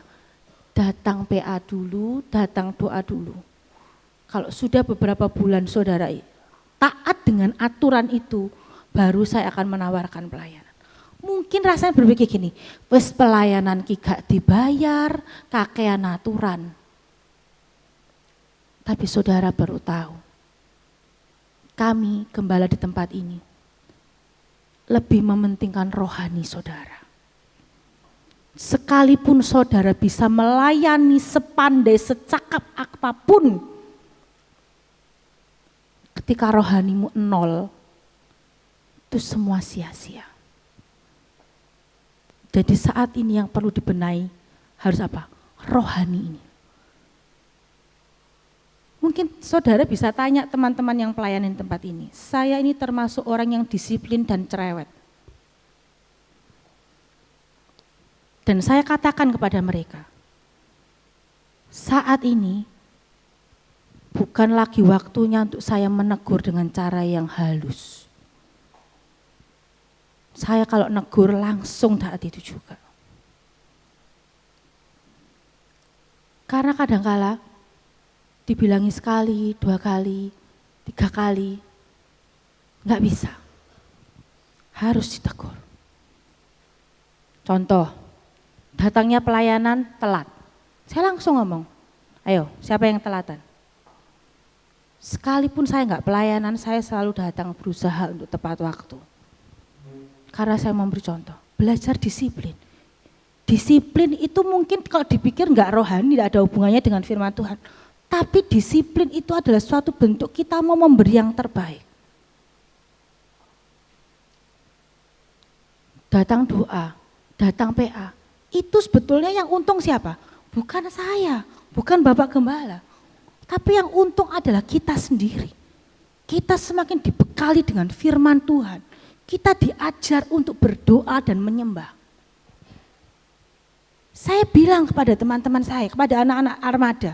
Datang PA dulu, datang doa dulu. Kalau sudah beberapa bulan saudara taat dengan aturan itu, baru saya akan menawarkan pelayanan. Mungkin rasanya berpikir gini, wes pelayanan ki gak dibayar, kakean aturan. Tapi saudara baru tahu, kami gembala di tempat ini lebih mementingkan rohani saudara. Sekalipun saudara bisa melayani sepandai, secakap apapun, ketika rohanimu nol, itu semua sia-sia. Jadi saat ini yang perlu dibenahi harus apa? Rohani ini. Mungkin saudara bisa tanya teman-teman yang pelayanan di tempat ini. Saya ini termasuk orang yang disiplin dan cerewet. Dan saya katakan kepada mereka, saat ini bukan lagi waktunya untuk saya menegur dengan cara yang halus. Saya kalau negur langsung saat itu juga. Karena kadangkala dibilangi sekali, 2 kali, 3 kali, nggak bisa. Harus ditegur. Contoh, datangnya pelayanan telat. Saya langsung ngomong, ayo siapa yang telatan? Sekalipun saya nggak pelayanan, saya selalu datang berusaha untuk tepat waktu. Karena saya memberi contoh, belajar disiplin. Disiplin itu mungkin kalau dipikir nggak rohani, tidak ada hubungannya dengan firman Tuhan. Tapi disiplin itu adalah suatu bentuk kita mau memberi yang terbaik. Datang doa, datang PA, itu sebetulnya yang untung siapa? Bukan saya, bukan Bapak Gembala. Tapi yang untung adalah kita sendiri. Kita semakin dibekali dengan firman Tuhan. Kita diajar untuk berdoa dan menyembah. Saya bilang kepada teman-teman saya, kepada anak-anak Armada,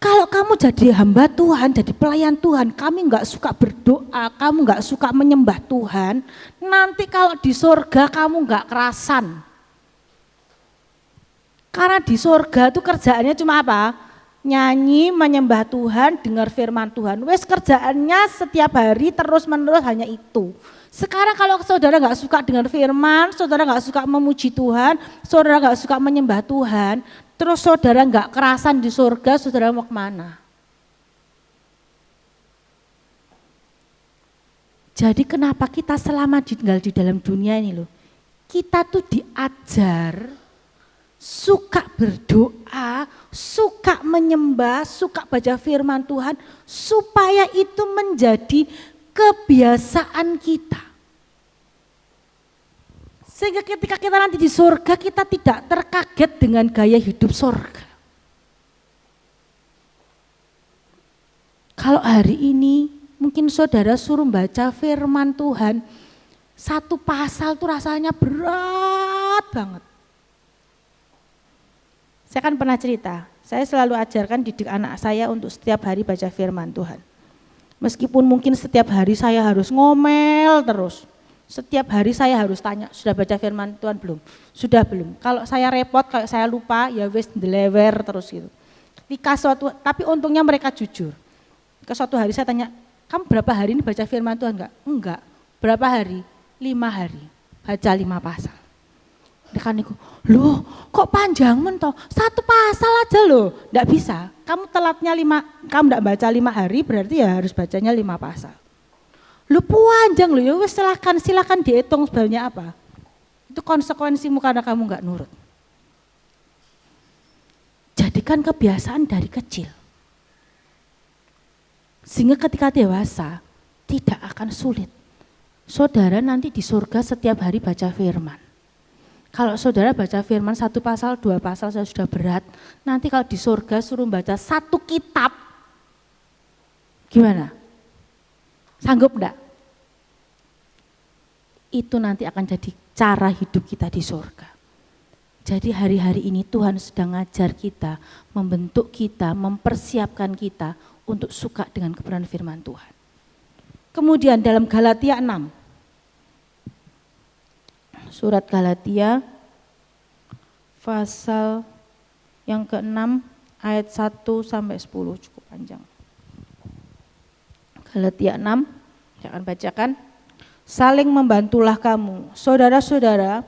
kalau kamu jadi hamba Tuhan, jadi pelayan Tuhan, kami nggak suka berdoa, kamu nggak suka menyembah Tuhan, nanti kalau di surga kamu nggak kerasan. Karena di surga itu kerjaannya cuma apa? Nyanyi, menyembah Tuhan, dengar firman Tuhan. Wes kerjaannya setiap hari terus-menerus hanya itu. Sekarang kalau saudara nggak suka dengar firman, saudara nggak suka memuji Tuhan, saudara nggak suka menyembah Tuhan, terus saudara nggak kerasan di surga, saudara mau kemana? Jadi kenapa kita selama tinggal di dalam dunia ini loh, kita tuh diajar suka berdoa, suka menyembah, suka baca firman Tuhan, supaya itu menjadi kebiasaan kita. Sehingga ketika kita nanti di surga, kita tidak terkaget dengan gaya hidup surga. Kalau hari ini mungkin saudara suruh baca firman Tuhan, satu pasal tuh rasanya berat banget. Saya kan pernah cerita, saya selalu ajarkan didik anak saya untuk setiap hari baca firman Tuhan. Meskipun mungkin setiap hari saya harus ngomel terus, setiap hari saya harus tanya, sudah baca firman Tuhan belum? Sudah belum? Kalau saya repot, kalau saya lupa, ya wes delewer terus gitu. Tapi untungnya mereka jujur. Ke suatu hari saya tanya, kamu berapa hari ini baca firman Tuhan enggak? Enggak. Berapa hari? 5 hari. Baca 5 pasal. Dekan niku, loh kok panjang mentoh? 1 pasal aja loh, enggak bisa. Kamu telatnya 5, kamu enggak baca 5 hari berarti ya harus bacanya 5 pasal. Lu panjang loh, ya wes silakan dihitung sebanyak apa. Itu konsekuensimu karena kamu enggak nurut. Jadikan kebiasaan dari kecil. Sehingga ketika dewasa tidak akan sulit. Saudara nanti di surga setiap hari baca firman. Kalau saudara baca firman 1 pasal, 2 pasal sudah berat. Nanti kalau di surga suruh baca 1 kitab, gimana? Sanggup enggak? Itu nanti akan jadi cara hidup kita di surga. Jadi hari-hari ini Tuhan sedang ngajar kita, membentuk kita, mempersiapkan kita untuk suka dengan kebenaran firman Tuhan. Kemudian dalam Galatia 6, surat Galatia pasal yang ke-6 ayat 1 sampai 10 cukup panjang. Galatia 6, saya akan bacakan. Saling membantulah kamu, saudara-saudara,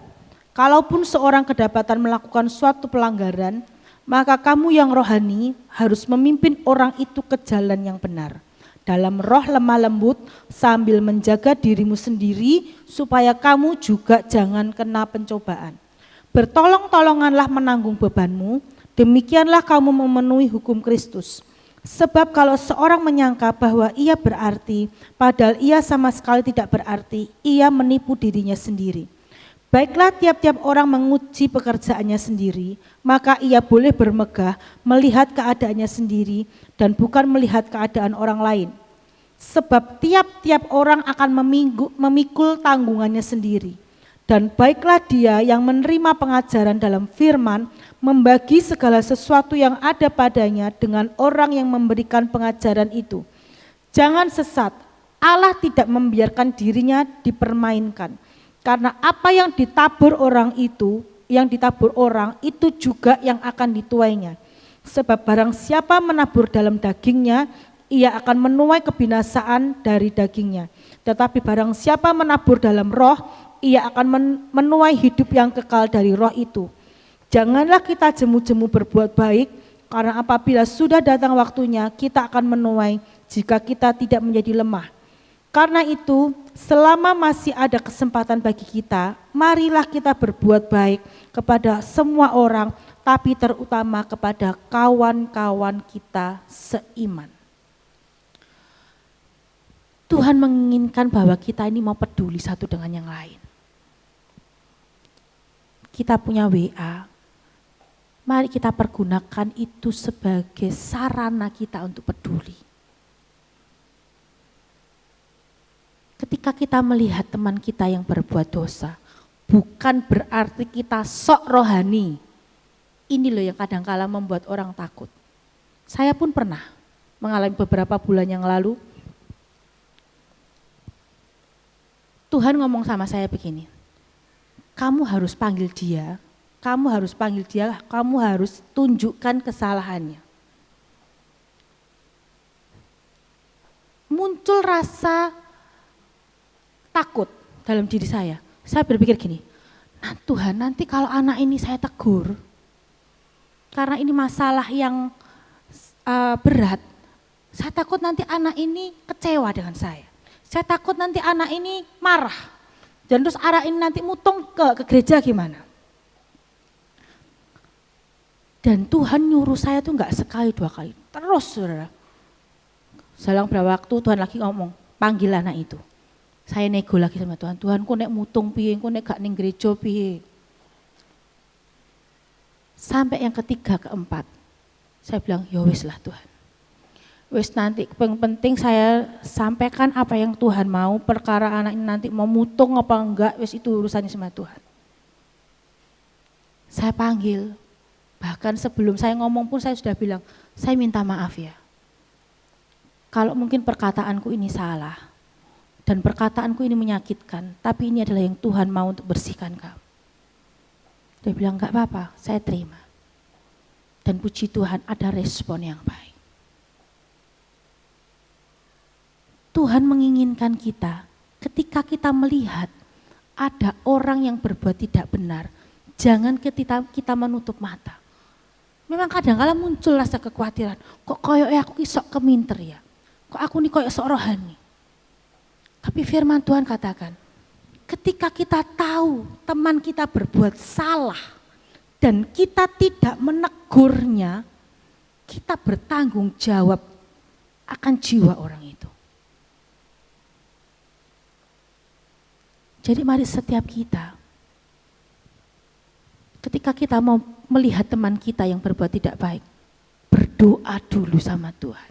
kalaupun seorang kedapatan melakukan suatu pelanggaran, maka kamu yang rohani harus memimpin orang itu ke jalan yang benar. Dalam roh lemah lembut sambil menjaga dirimu sendiri supaya kamu juga jangan kena pencobaan. Bertolong-tolonganlah menanggung bebanmu, demikianlah kamu memenuhi hukum Kristus. Sebab kalau seorang menyangka bahwa ia berarti, padahal ia sama sekali tidak berarti, ia menipu dirinya sendiri. Baiklah tiap-tiap orang menguji pekerjaannya sendiri, maka ia boleh bermegah melihat keadaannya sendiri dan bukan melihat keadaan orang lain. Sebab tiap-tiap orang akan memikul tanggungannya sendiri. Dan baiklah dia yang menerima pengajaran dalam firman, membagi segala sesuatu yang ada padanya dengan orang yang memberikan pengajaran itu. Jangan sesat, Allah tidak membiarkan dirinya dipermainkan. Karena apa yang ditabur orang itu juga yang akan dituainya. Sebab barang siapa menabur dalam dagingnya, ia akan menuai kebinasaan dari dagingnya. Tetapi barang siapa menabur dalam roh, ia akan menuai hidup yang kekal dari roh itu. Janganlah kita jemu-jemu berbuat baik, karena apabila sudah datang waktunya, kita akan menuai jika kita tidak menjadi lemah. Karena itu, selama masih ada kesempatan bagi kita, marilah kita berbuat baik kepada semua orang, tapi terutama kepada kawan-kawan kita seiman. Tuhan menginginkan bahwa kita ini mau peduli satu dengan yang lain. Kita punya WA, mari kita pergunakan itu sebagai sarana kita untuk peduli. Ketika kita melihat teman kita yang berbuat dosa, bukan berarti kita sok rohani. Ini loh yang kadang-kala membuat orang takut. Saya pun pernah mengalami beberapa bulan yang lalu. Tuhan ngomong sama saya begini, kamu harus panggil dia, kamu harus tunjukkan kesalahannya. Muncul rasa takut dalam diri saya. Saya berpikir gini, nah Tuhan nanti kalau anak ini saya tegur, karena ini masalah yang berat, saya takut nanti anak ini kecewa dengan saya. Saya takut nanti anak ini marah. Dan terus anak ini nanti mutung ke gereja gimana. Dan Tuhan nyuruh saya tuh enggak sekali dua kali, terus saudara. Selang berapa waktu Tuhan lagi ngomong, panggil anak itu. Saya nego lagi sama Tuhan, Tuhan kok nek mutung piye, kok nek gak ning gereja piye. Sampai yang ketiga, keempat, saya bilang, ya wis lah Tuhan. Wis nanti yang penting saya sampaikan apa yang Tuhan mau, perkara anak ini nanti mau mutung apa enggak, wis itu urusannya sama Tuhan. Saya panggil, bahkan sebelum saya ngomong pun saya sudah bilang, saya minta maaf ya. Kalau mungkin perkataanku ini salah, dan perkataanku ini menyakitkan, tapi ini adalah yang Tuhan mau untuk bersihkan kamu. Dia bilang, enggak apa-apa, saya terima. Dan puji Tuhan ada respon yang baik. Tuhan menginginkan kita, ketika kita melihat ada orang yang berbuat tidak benar, jangan kita menutup mata. Memang kadang-kadang muncul rasa kekhawatiran, kok koyo aku kisok keminter ya, kok aku nih koyo sok rohani. Tapi firman Tuhan katakan, ketika kita tahu teman kita berbuat salah dan kita tidak menegurnya, kita bertanggung jawab akan jiwa orang itu. Jadi mari setiap kita, ketika kita mau melihat teman kita yang berbuat tidak baik, berdoa dulu sama Tuhan.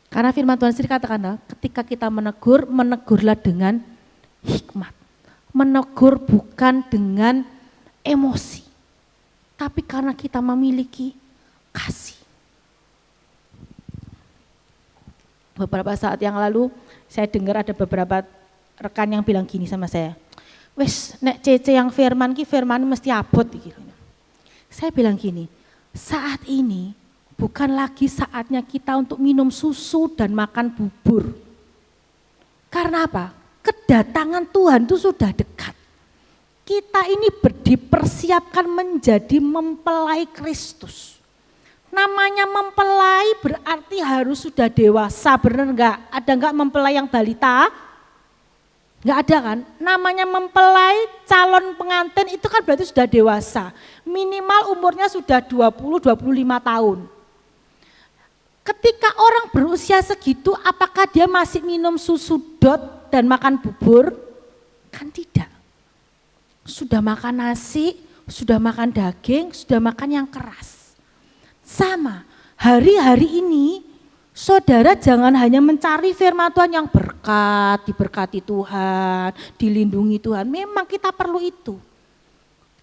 Karena firman Tuhan sendiri katakan, ketika kita menegur, menegurlah dengan hikmat. Menegur bukan dengan emosi, tapi karena kita memiliki kasih. Beberapa saat yang lalu, saya dengar ada beberapa rekan yang bilang gini sama saya, wes nek Cece yang firman mesti abot gitu. Saya bilang gini, saat ini bukan lagi saatnya kita untuk minum susu dan makan bubur. Karena apa? Kedatangan Tuhan itu sudah dekat. Kita ini dipersiapkan menjadi mempelai Kristus. Namanya mempelai berarti harus sudah dewasa, benar enggak? Ada enggak mempelai yang balita? Enggak ada kan? Namanya mempelai calon pengantin itu kan berarti sudah dewasa. Minimal umurnya sudah 20-25 tahun. Ketika orang berusia segitu, apakah dia masih minum susu dot dan makan bubur? Kan tidak. Sudah makan nasi, sudah makan daging, sudah makan yang keras. Sama, hari-hari ini saudara jangan hanya mencari firman Tuhan yang berkat, diberkati Tuhan, dilindungi Tuhan. Memang kita perlu itu.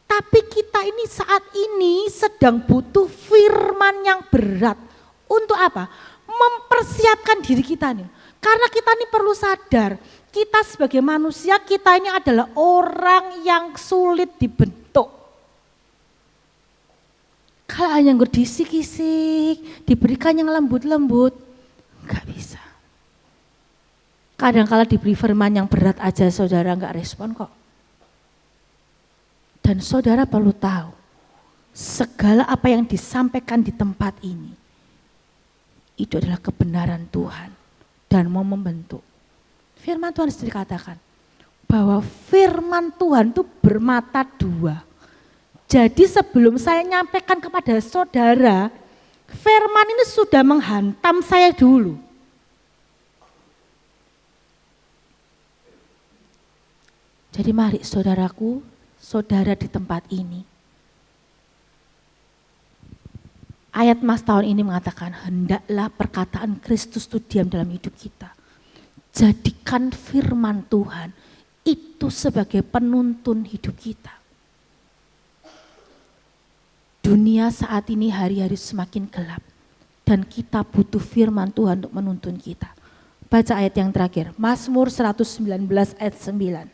Tapi kita ini saat ini sedang butuh firman yang berat. Untuk apa? Mempersiapkan diri kita nih. Karena kita ini perlu sadar, kita sebagai manusia, kita ini adalah orang yang sulit dibentuk. Kalau hanya berdisik-isik, diberikan yang lembut-lembut, enggak bisa. Kadang-kala diberi firman yang berat aja saudara enggak respon kok. Dan saudara perlu tahu, segala apa yang disampaikan di tempat ini, itu adalah kebenaran Tuhan dan mau membentuk. Firman Tuhan sendiri katakan bahwa firman Tuhan itu bermata dua. Jadi sebelum saya nyampaikan kepada saudara, firman ini sudah menghantam saya dulu. Jadi mari saudaraku, saudara di tempat ini. Ayat Mas tahun ini mengatakan, hendaklah perkataan Kristus itu diam dalam hidup kita. Jadikan firman Tuhan itu sebagai penuntun hidup kita. Dunia saat ini hari-hari semakin gelap dan kita butuh firman Tuhan untuk menuntun kita. Baca ayat yang terakhir, Mazmur 119 ayat 9.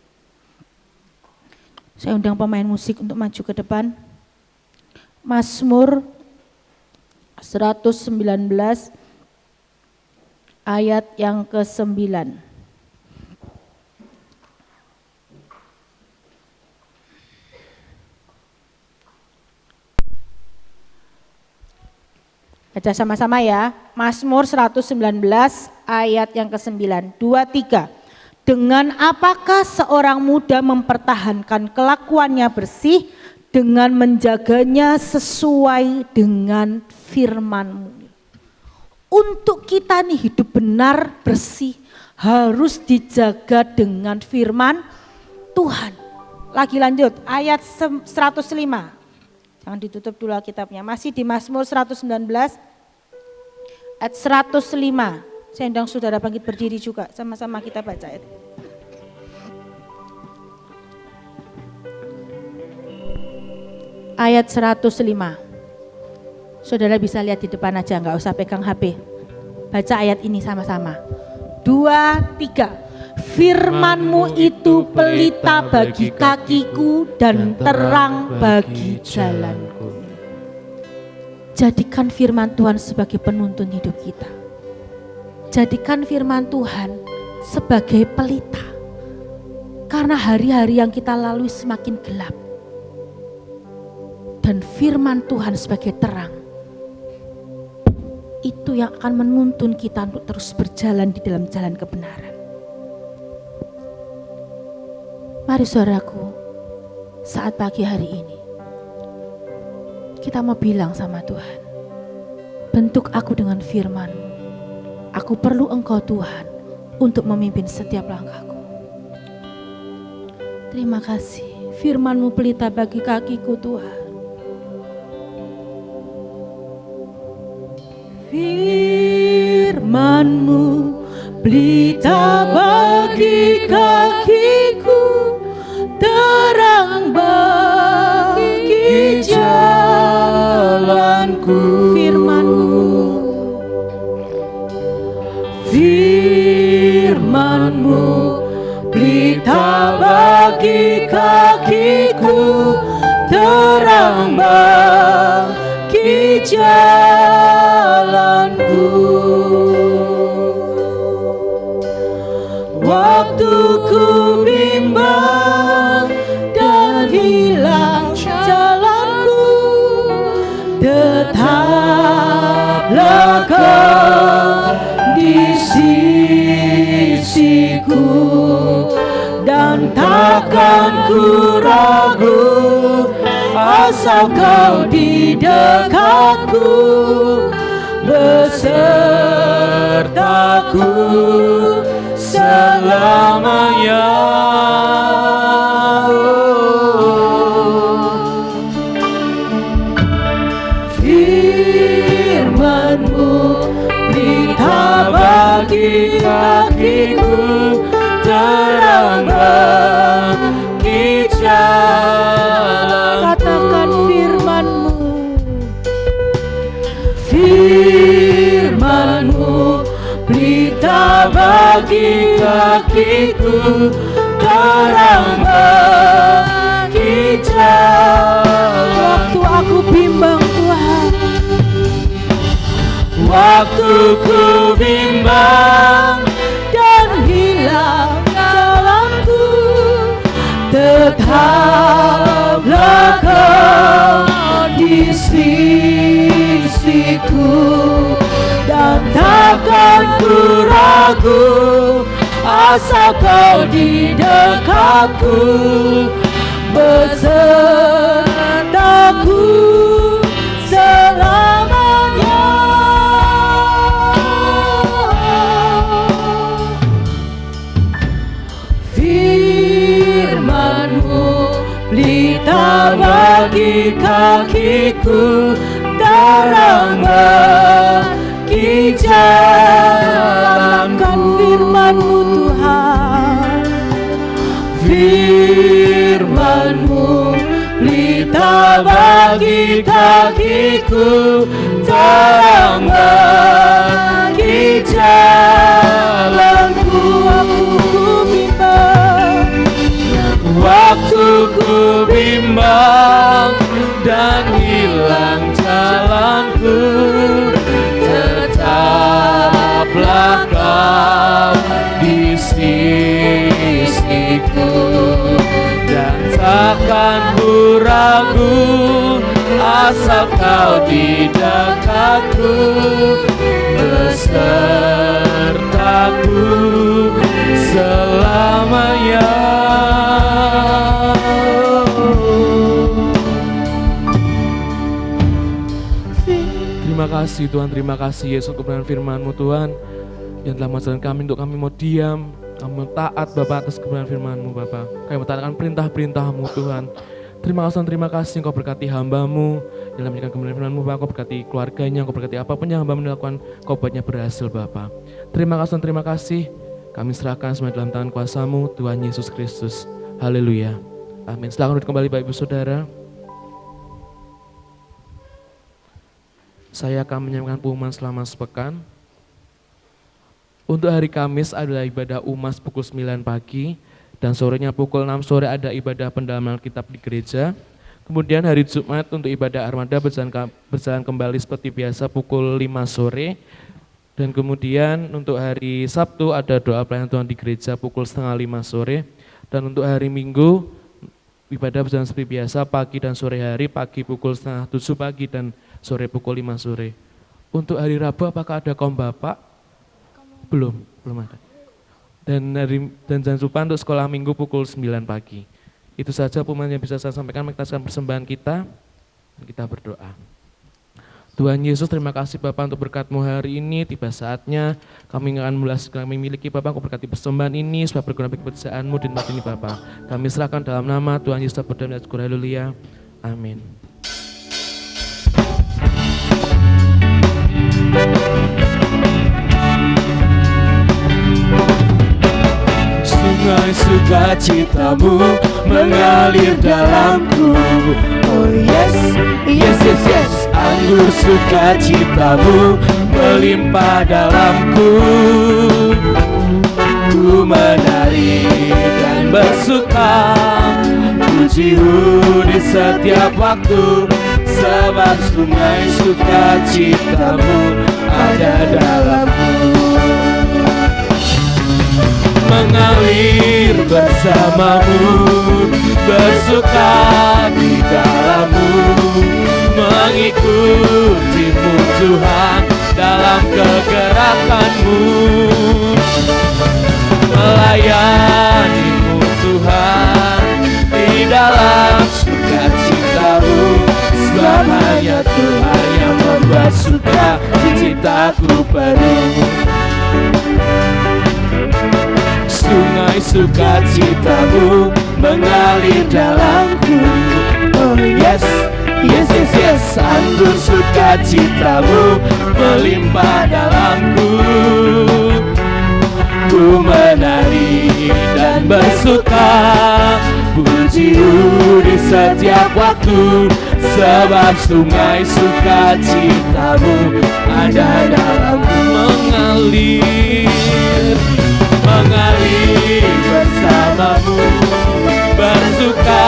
Saya undang pemain musik untuk maju ke depan. Mazmur 119 ayat yang ke-9. Baca sama-sama ya. Mazmur 119 ayat yang ke-9. 2, 3. Dengan apakah seorang muda mempertahankan kelakuannya bersih dengan menjaganya sesuai dengan firman-Mu. Untuk kita nih hidup benar bersih harus dijaga dengan firman Tuhan. Lagi lanjut ayat 105. Jangan ditutup dulu Alkitabnya. Masih di Mazmur 119 ayat 105. Saya undang saudara bangkit berdiri juga. Sama-sama kita baca ayat. Ayat 105. Saudara bisa lihat di depan aja, nggak usah pegang HP. Baca ayat ini sama-sama. 2, 3. Firman-Mu itu pelita bagi kakiku dan terang bagi jalanku. Jadikan firman Tuhan sebagai penuntun hidup kita. Jadikan firman Tuhan sebagai pelita. Karena hari-hari yang kita lalui semakin gelap. Dan firman Tuhan sebagai terang. Itu yang akan menuntun kita untuk terus berjalan di dalam jalan kebenaran. Mari saudaraku, saat pagi hari ini, kita mau bilang sama Tuhan, bentuk aku dengan firman-Mu. Aku perlu Engkau Tuhan untuk memimpin setiap langkahku. Terima kasih, firman-Mu pelita bagi kakiku Tuhan. Firman-Mu pelita bagi kakiku, terang bagi jalanku. Firman-Mu pelita bagi kakiku, terang bagi jalanku. Waktu ku bimbang dan hilang jalanku, tetaplah Kau di sisiku, dan takkan ku ragu asal Kau di dekatku, besertaku selamanya. Firman-Mu pelita bagi kakiku, terang bagi jalan. Katakan firman-Mu. Firman-Mu pelita bagi kakiku, terang bagi jalan. Waktu aku bimbang Tuhan, waktu ku bimbang dan hilang jalanku, tetaplah Kau di sisiku, dan takkan ku ragu asal Kau di dekatku, besertaku selamanya. Firman-Mu pelita bagi kakiku, terang bagi jalanku. Firman-Mu Tuhan, kaki-kakiku, terang bagi jalanku. Waktu ku bimbang dan hilang jalanku, tetaplah kau di sisiku, dan takkan ku ragu asal kau di dekatku, besertaku selamanya. Terima kasih Tuhan, terima kasih Yesus kebenaran firman-Mu Tuhan yang telah mengajarkan kami untuk kami mau diam, kami mau taat Bapak atas kebenaran firman-Mu Bapak. Kami mau taatkan perintah-perintah-Mu Tuhan. Terima kasih Engkau berkati hamba-Mu yang dalam menjalankan kebenaran firman-Mu Bapak. Engkau berkati keluarganya, Engkau berkati apapun yang hamba-Mu lakukan, Engkau buatnya berhasil Bapak. Terima kasih. Kami serahkan semua dalam tangan kuasa-Mu Tuhan Yesus Kristus. Haleluya. Amin. Silakan duduk kembali Bapak Ibu Saudara. Saya akan menyampaikan pengumuman selama sepekan. Untuk hari Kamis adalah ibadah UMAS pukul 9 pagi dan sorenya pukul 6 sore ada ibadah pendalaman Alkitab di gereja. Kemudian hari Jumat untuk ibadah armada berjalan kembali seperti biasa pukul 5 sore. Dan kemudian untuk hari Sabtu ada doa pelayanan Tuhan di gereja pukul 4:30 sore. Dan untuk hari Minggu ibadah berjalan seperti biasa pagi dan sore hari, pagi pukul 6:30 pagi dan sore pukul 5 sore. Untuk hari Rabu apakah ada kaum bapak? Belum ada. Dan jangan lupa untuk sekolah minggu pukul 9 pagi. Itu saja pengumuman yang bisa saya sampaikan. Mengikhlaskan persembahan kita dan kita berdoa. Tuhan Yesus, terima kasih Bapak untuk berkat-Mu hari ini. Tiba saatnya kami akan kami miliki Bapak, Engkau berkati persembahan ini supaya berguna bagi pekerjaan-Mu di tempat ini Bapak. Kami serahkan dalam nama Tuhan Yesus berdoa dan syukur. Haleluya. Amin. Sungai sukacitamu mengalir dalamku. Oh yes, yes, yes, yes. Anggur sukacitamu melimpah dalamku. Ku menari dan bersuka, puji-Mu di setiap waktu, sebab sungai sukacitamu ada dalamku. Mengalir bersama-Mu, bersuka di dalam-Mu, mengikuti-Mu Tuhan dalam kegerakan-Mu, melayani-Mu Tuhan di dalam sukacita-Mu, sebab hanya Tuhan yang membuat sukacitaku penuh. Sungai sukacitamu mengalir dalamku. Oh yes, yes, yes, yes. Anggur sukacitamu melimpah dalamku. Ku menari dan bersuka, puji-Mu di setiap waktu, sebab sungai sukacitamu ada dalamku. Mengalir bersama-Mu, bersuka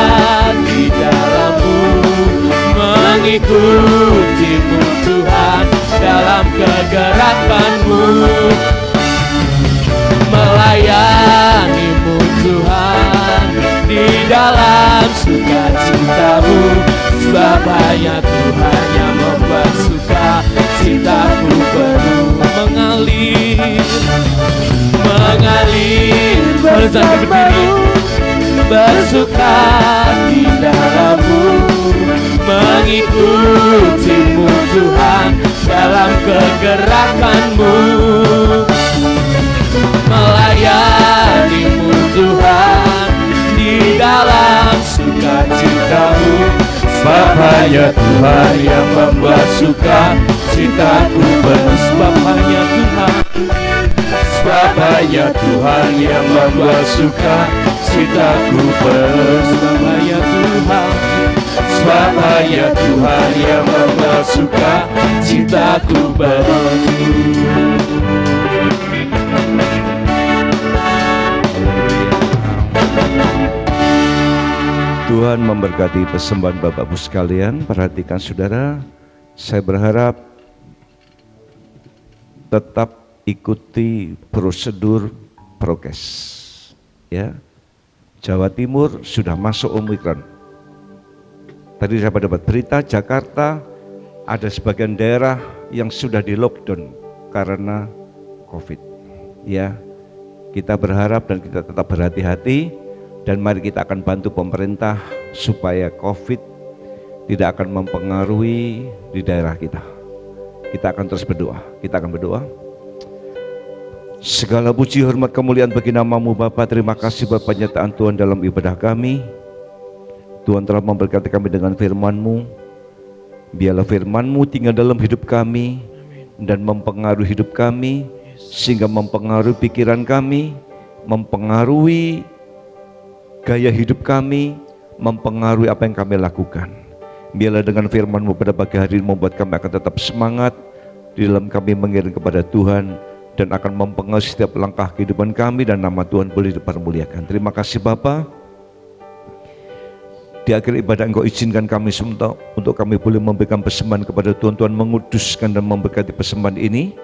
di dalam-Mu, mengikuti-Mu Tuhan dalam kegerakan-Mu, melayani-Mu Tuhan di dalam sukacita-Mu, sebab hanya Tuhan yang membuat sukacitaku penuh. Mengalir bersama berdiri, bersuka di dalam-Mu, mengikuti-Mu Tuhan dalam kegerakan-Mu, melayani-Mu Tuhan di dalam sukacita-Mu, sebab hanya Tuhan yang membuat sukacitaku penuh. Sebab hanya Tuhan, sebab hanya Tuhan yang membuat sukacitaku penuh. Sebab hanya Tuhan, Sebab hanya Tuhan yang membawa sukacitaku baru. Tuhan memberkati persembahan Bapak Ibu sekalian. Perhatikan saudara, saya berharap tetap ikuti prosedur prokes. Ya, Jawa Timur sudah masuk Omikron. Tadi saya dapat berita Jakarta ada sebagian daerah yang sudah di lockdown karena COVID. Ya, kita berharap dan kita tetap berhati-hati. Dan mari kita akan bantu pemerintah supaya COVID tidak akan mempengaruhi di daerah kita. Kita akan terus berdoa. Kita akan berdoa. Segala puji, hormat, kemuliaan bagi nama-Mu Bapa. Terima kasih buat penyertaan Tuhan dalam ibadah kami. Tuhan telah memberkati kami dengan firman-Mu. Biarlah firman-Mu tinggal dalam hidup kami dan mempengaruhi hidup kami, sehingga mempengaruhi pikiran kami, mempengaruhi gaya hidup kami, mempengaruhi apa yang kami lakukan. Biarlah dengan firman-Mu pada pagi hari ini membuat kami akan tetap semangat di dalam kami mengiring kepada Tuhan, dan akan mempengaruhi setiap langkah kehidupan kami, dan nama Tuhan boleh dipermuliakan. Terima kasih Bapa. Di akhir ibadah Engkau izinkan kami semua untuk kami boleh memberikan persembahan kepada Tuhan. Tuhan menguduskan dan memberkati persembahan ini.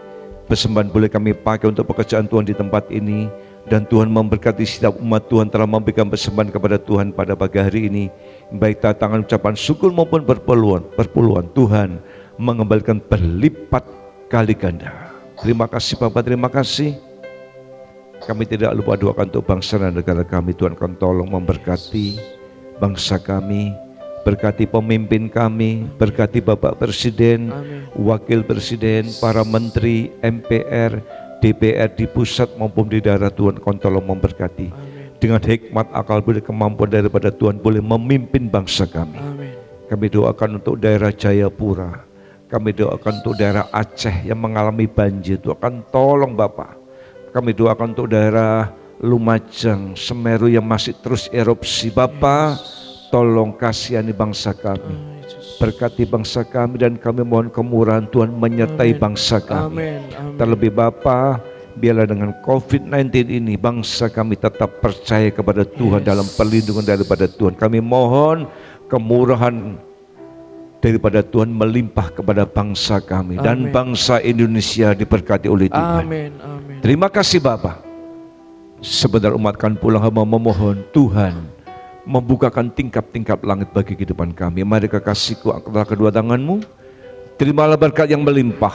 Persembahan boleh kami pakai untuk pekerjaan Tuhan di tempat ini. Dan Tuhan memberkati setiap umat Tuhan telah memberikan persembahan kepada Tuhan pada pagi hari ini. Baik tangan ucapan syukur maupun perpuluhan, Tuhan mengembalikan berlipat kali ganda. Terima kasih Bapak, terima kasih. Kami tidak lupa doakan untuk bangsa dan negara kami. Tuhan akan tolong memberkati bangsa kami, berkati pemimpin kami, berkati Bapak Presiden, Wakil Presiden, para Menteri, MPR, DPR di pusat maupun di daerah. Tuhan akan tolong memberkati. Dengan hikmat, akal budi, kemampuan daripada Tuhan boleh memimpin bangsa kami. Kami doakan untuk daerah Jayapura, kami doakan untuk daerah Aceh yang mengalami banjir. Tuhan akan tolong Bapak. Kami doakan untuk daerah Lumajang, Semeru yang masih terus erupsi. Bapak, tolong kasihani bangsa kami. Berkati bangsa kami, dan kami mohon kemurahan Tuhan menyertai bangsa kami. Terlebih Bapa, biarlah dengan COVID-19 ini bangsa kami tetap percaya kepada Tuhan dalam perlindungan daripada Tuhan. Kami mohon kemurahan daripada Tuhan melimpah kepada bangsa kami. Dan bangsa Indonesia diberkati oleh Tuhan. Terima kasih Bapa. Sebentar umat kan pulang hamba memohon Tuhan membukakan tingkap-tingkap langit bagi kehidupan kami. Mari kekasihku, angkatlah kedua tanganmu. Terimalah berkat yang melimpah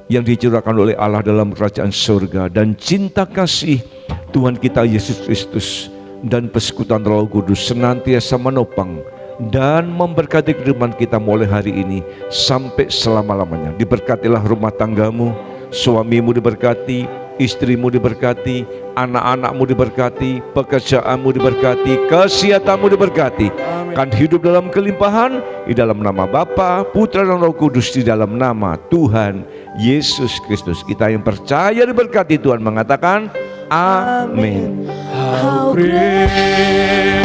yang dicurahkan oleh Allah dalam kerajaan surga, dan cinta kasih Tuhan kita Yesus Kristus dan persekutuan Roh Kudus senantiasa menopang dan memberkati kehidupan kita mulai hari ini sampai selama-lamanya. Diberkatilah rumah tanggamu, suamimu diberkati, istrimu diberkati, anak-anakmu diberkati, pekerjaanmu diberkati, kesehatanmu diberkati. Kan hidup dalam kelimpahan, di dalam nama Bapa, Putra dan Roh Kudus, di dalam nama Tuhan Yesus Kristus. Kita yang percaya diberkati Tuhan mengatakan amin. How great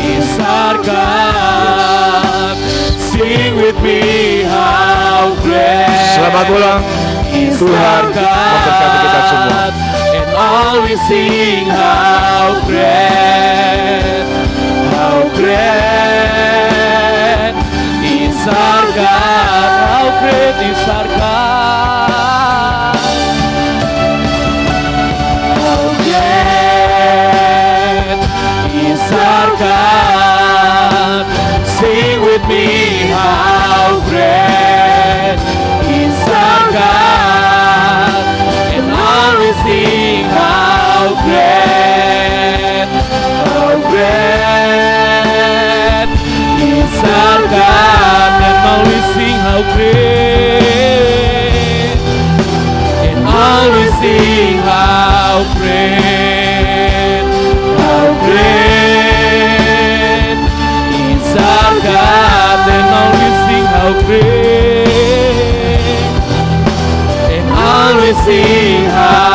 is our God. Sing with me, how great. Selamat ulang. Tuhan memberkati kita semua. And all we sing, how great is our God. How great is our God. How great is our God. Sing with me, how great is our God. And all we sing, how great is our God. And all we sing, how great. And all we sing, how great is our God. And all we sing, how great. And all we sing, how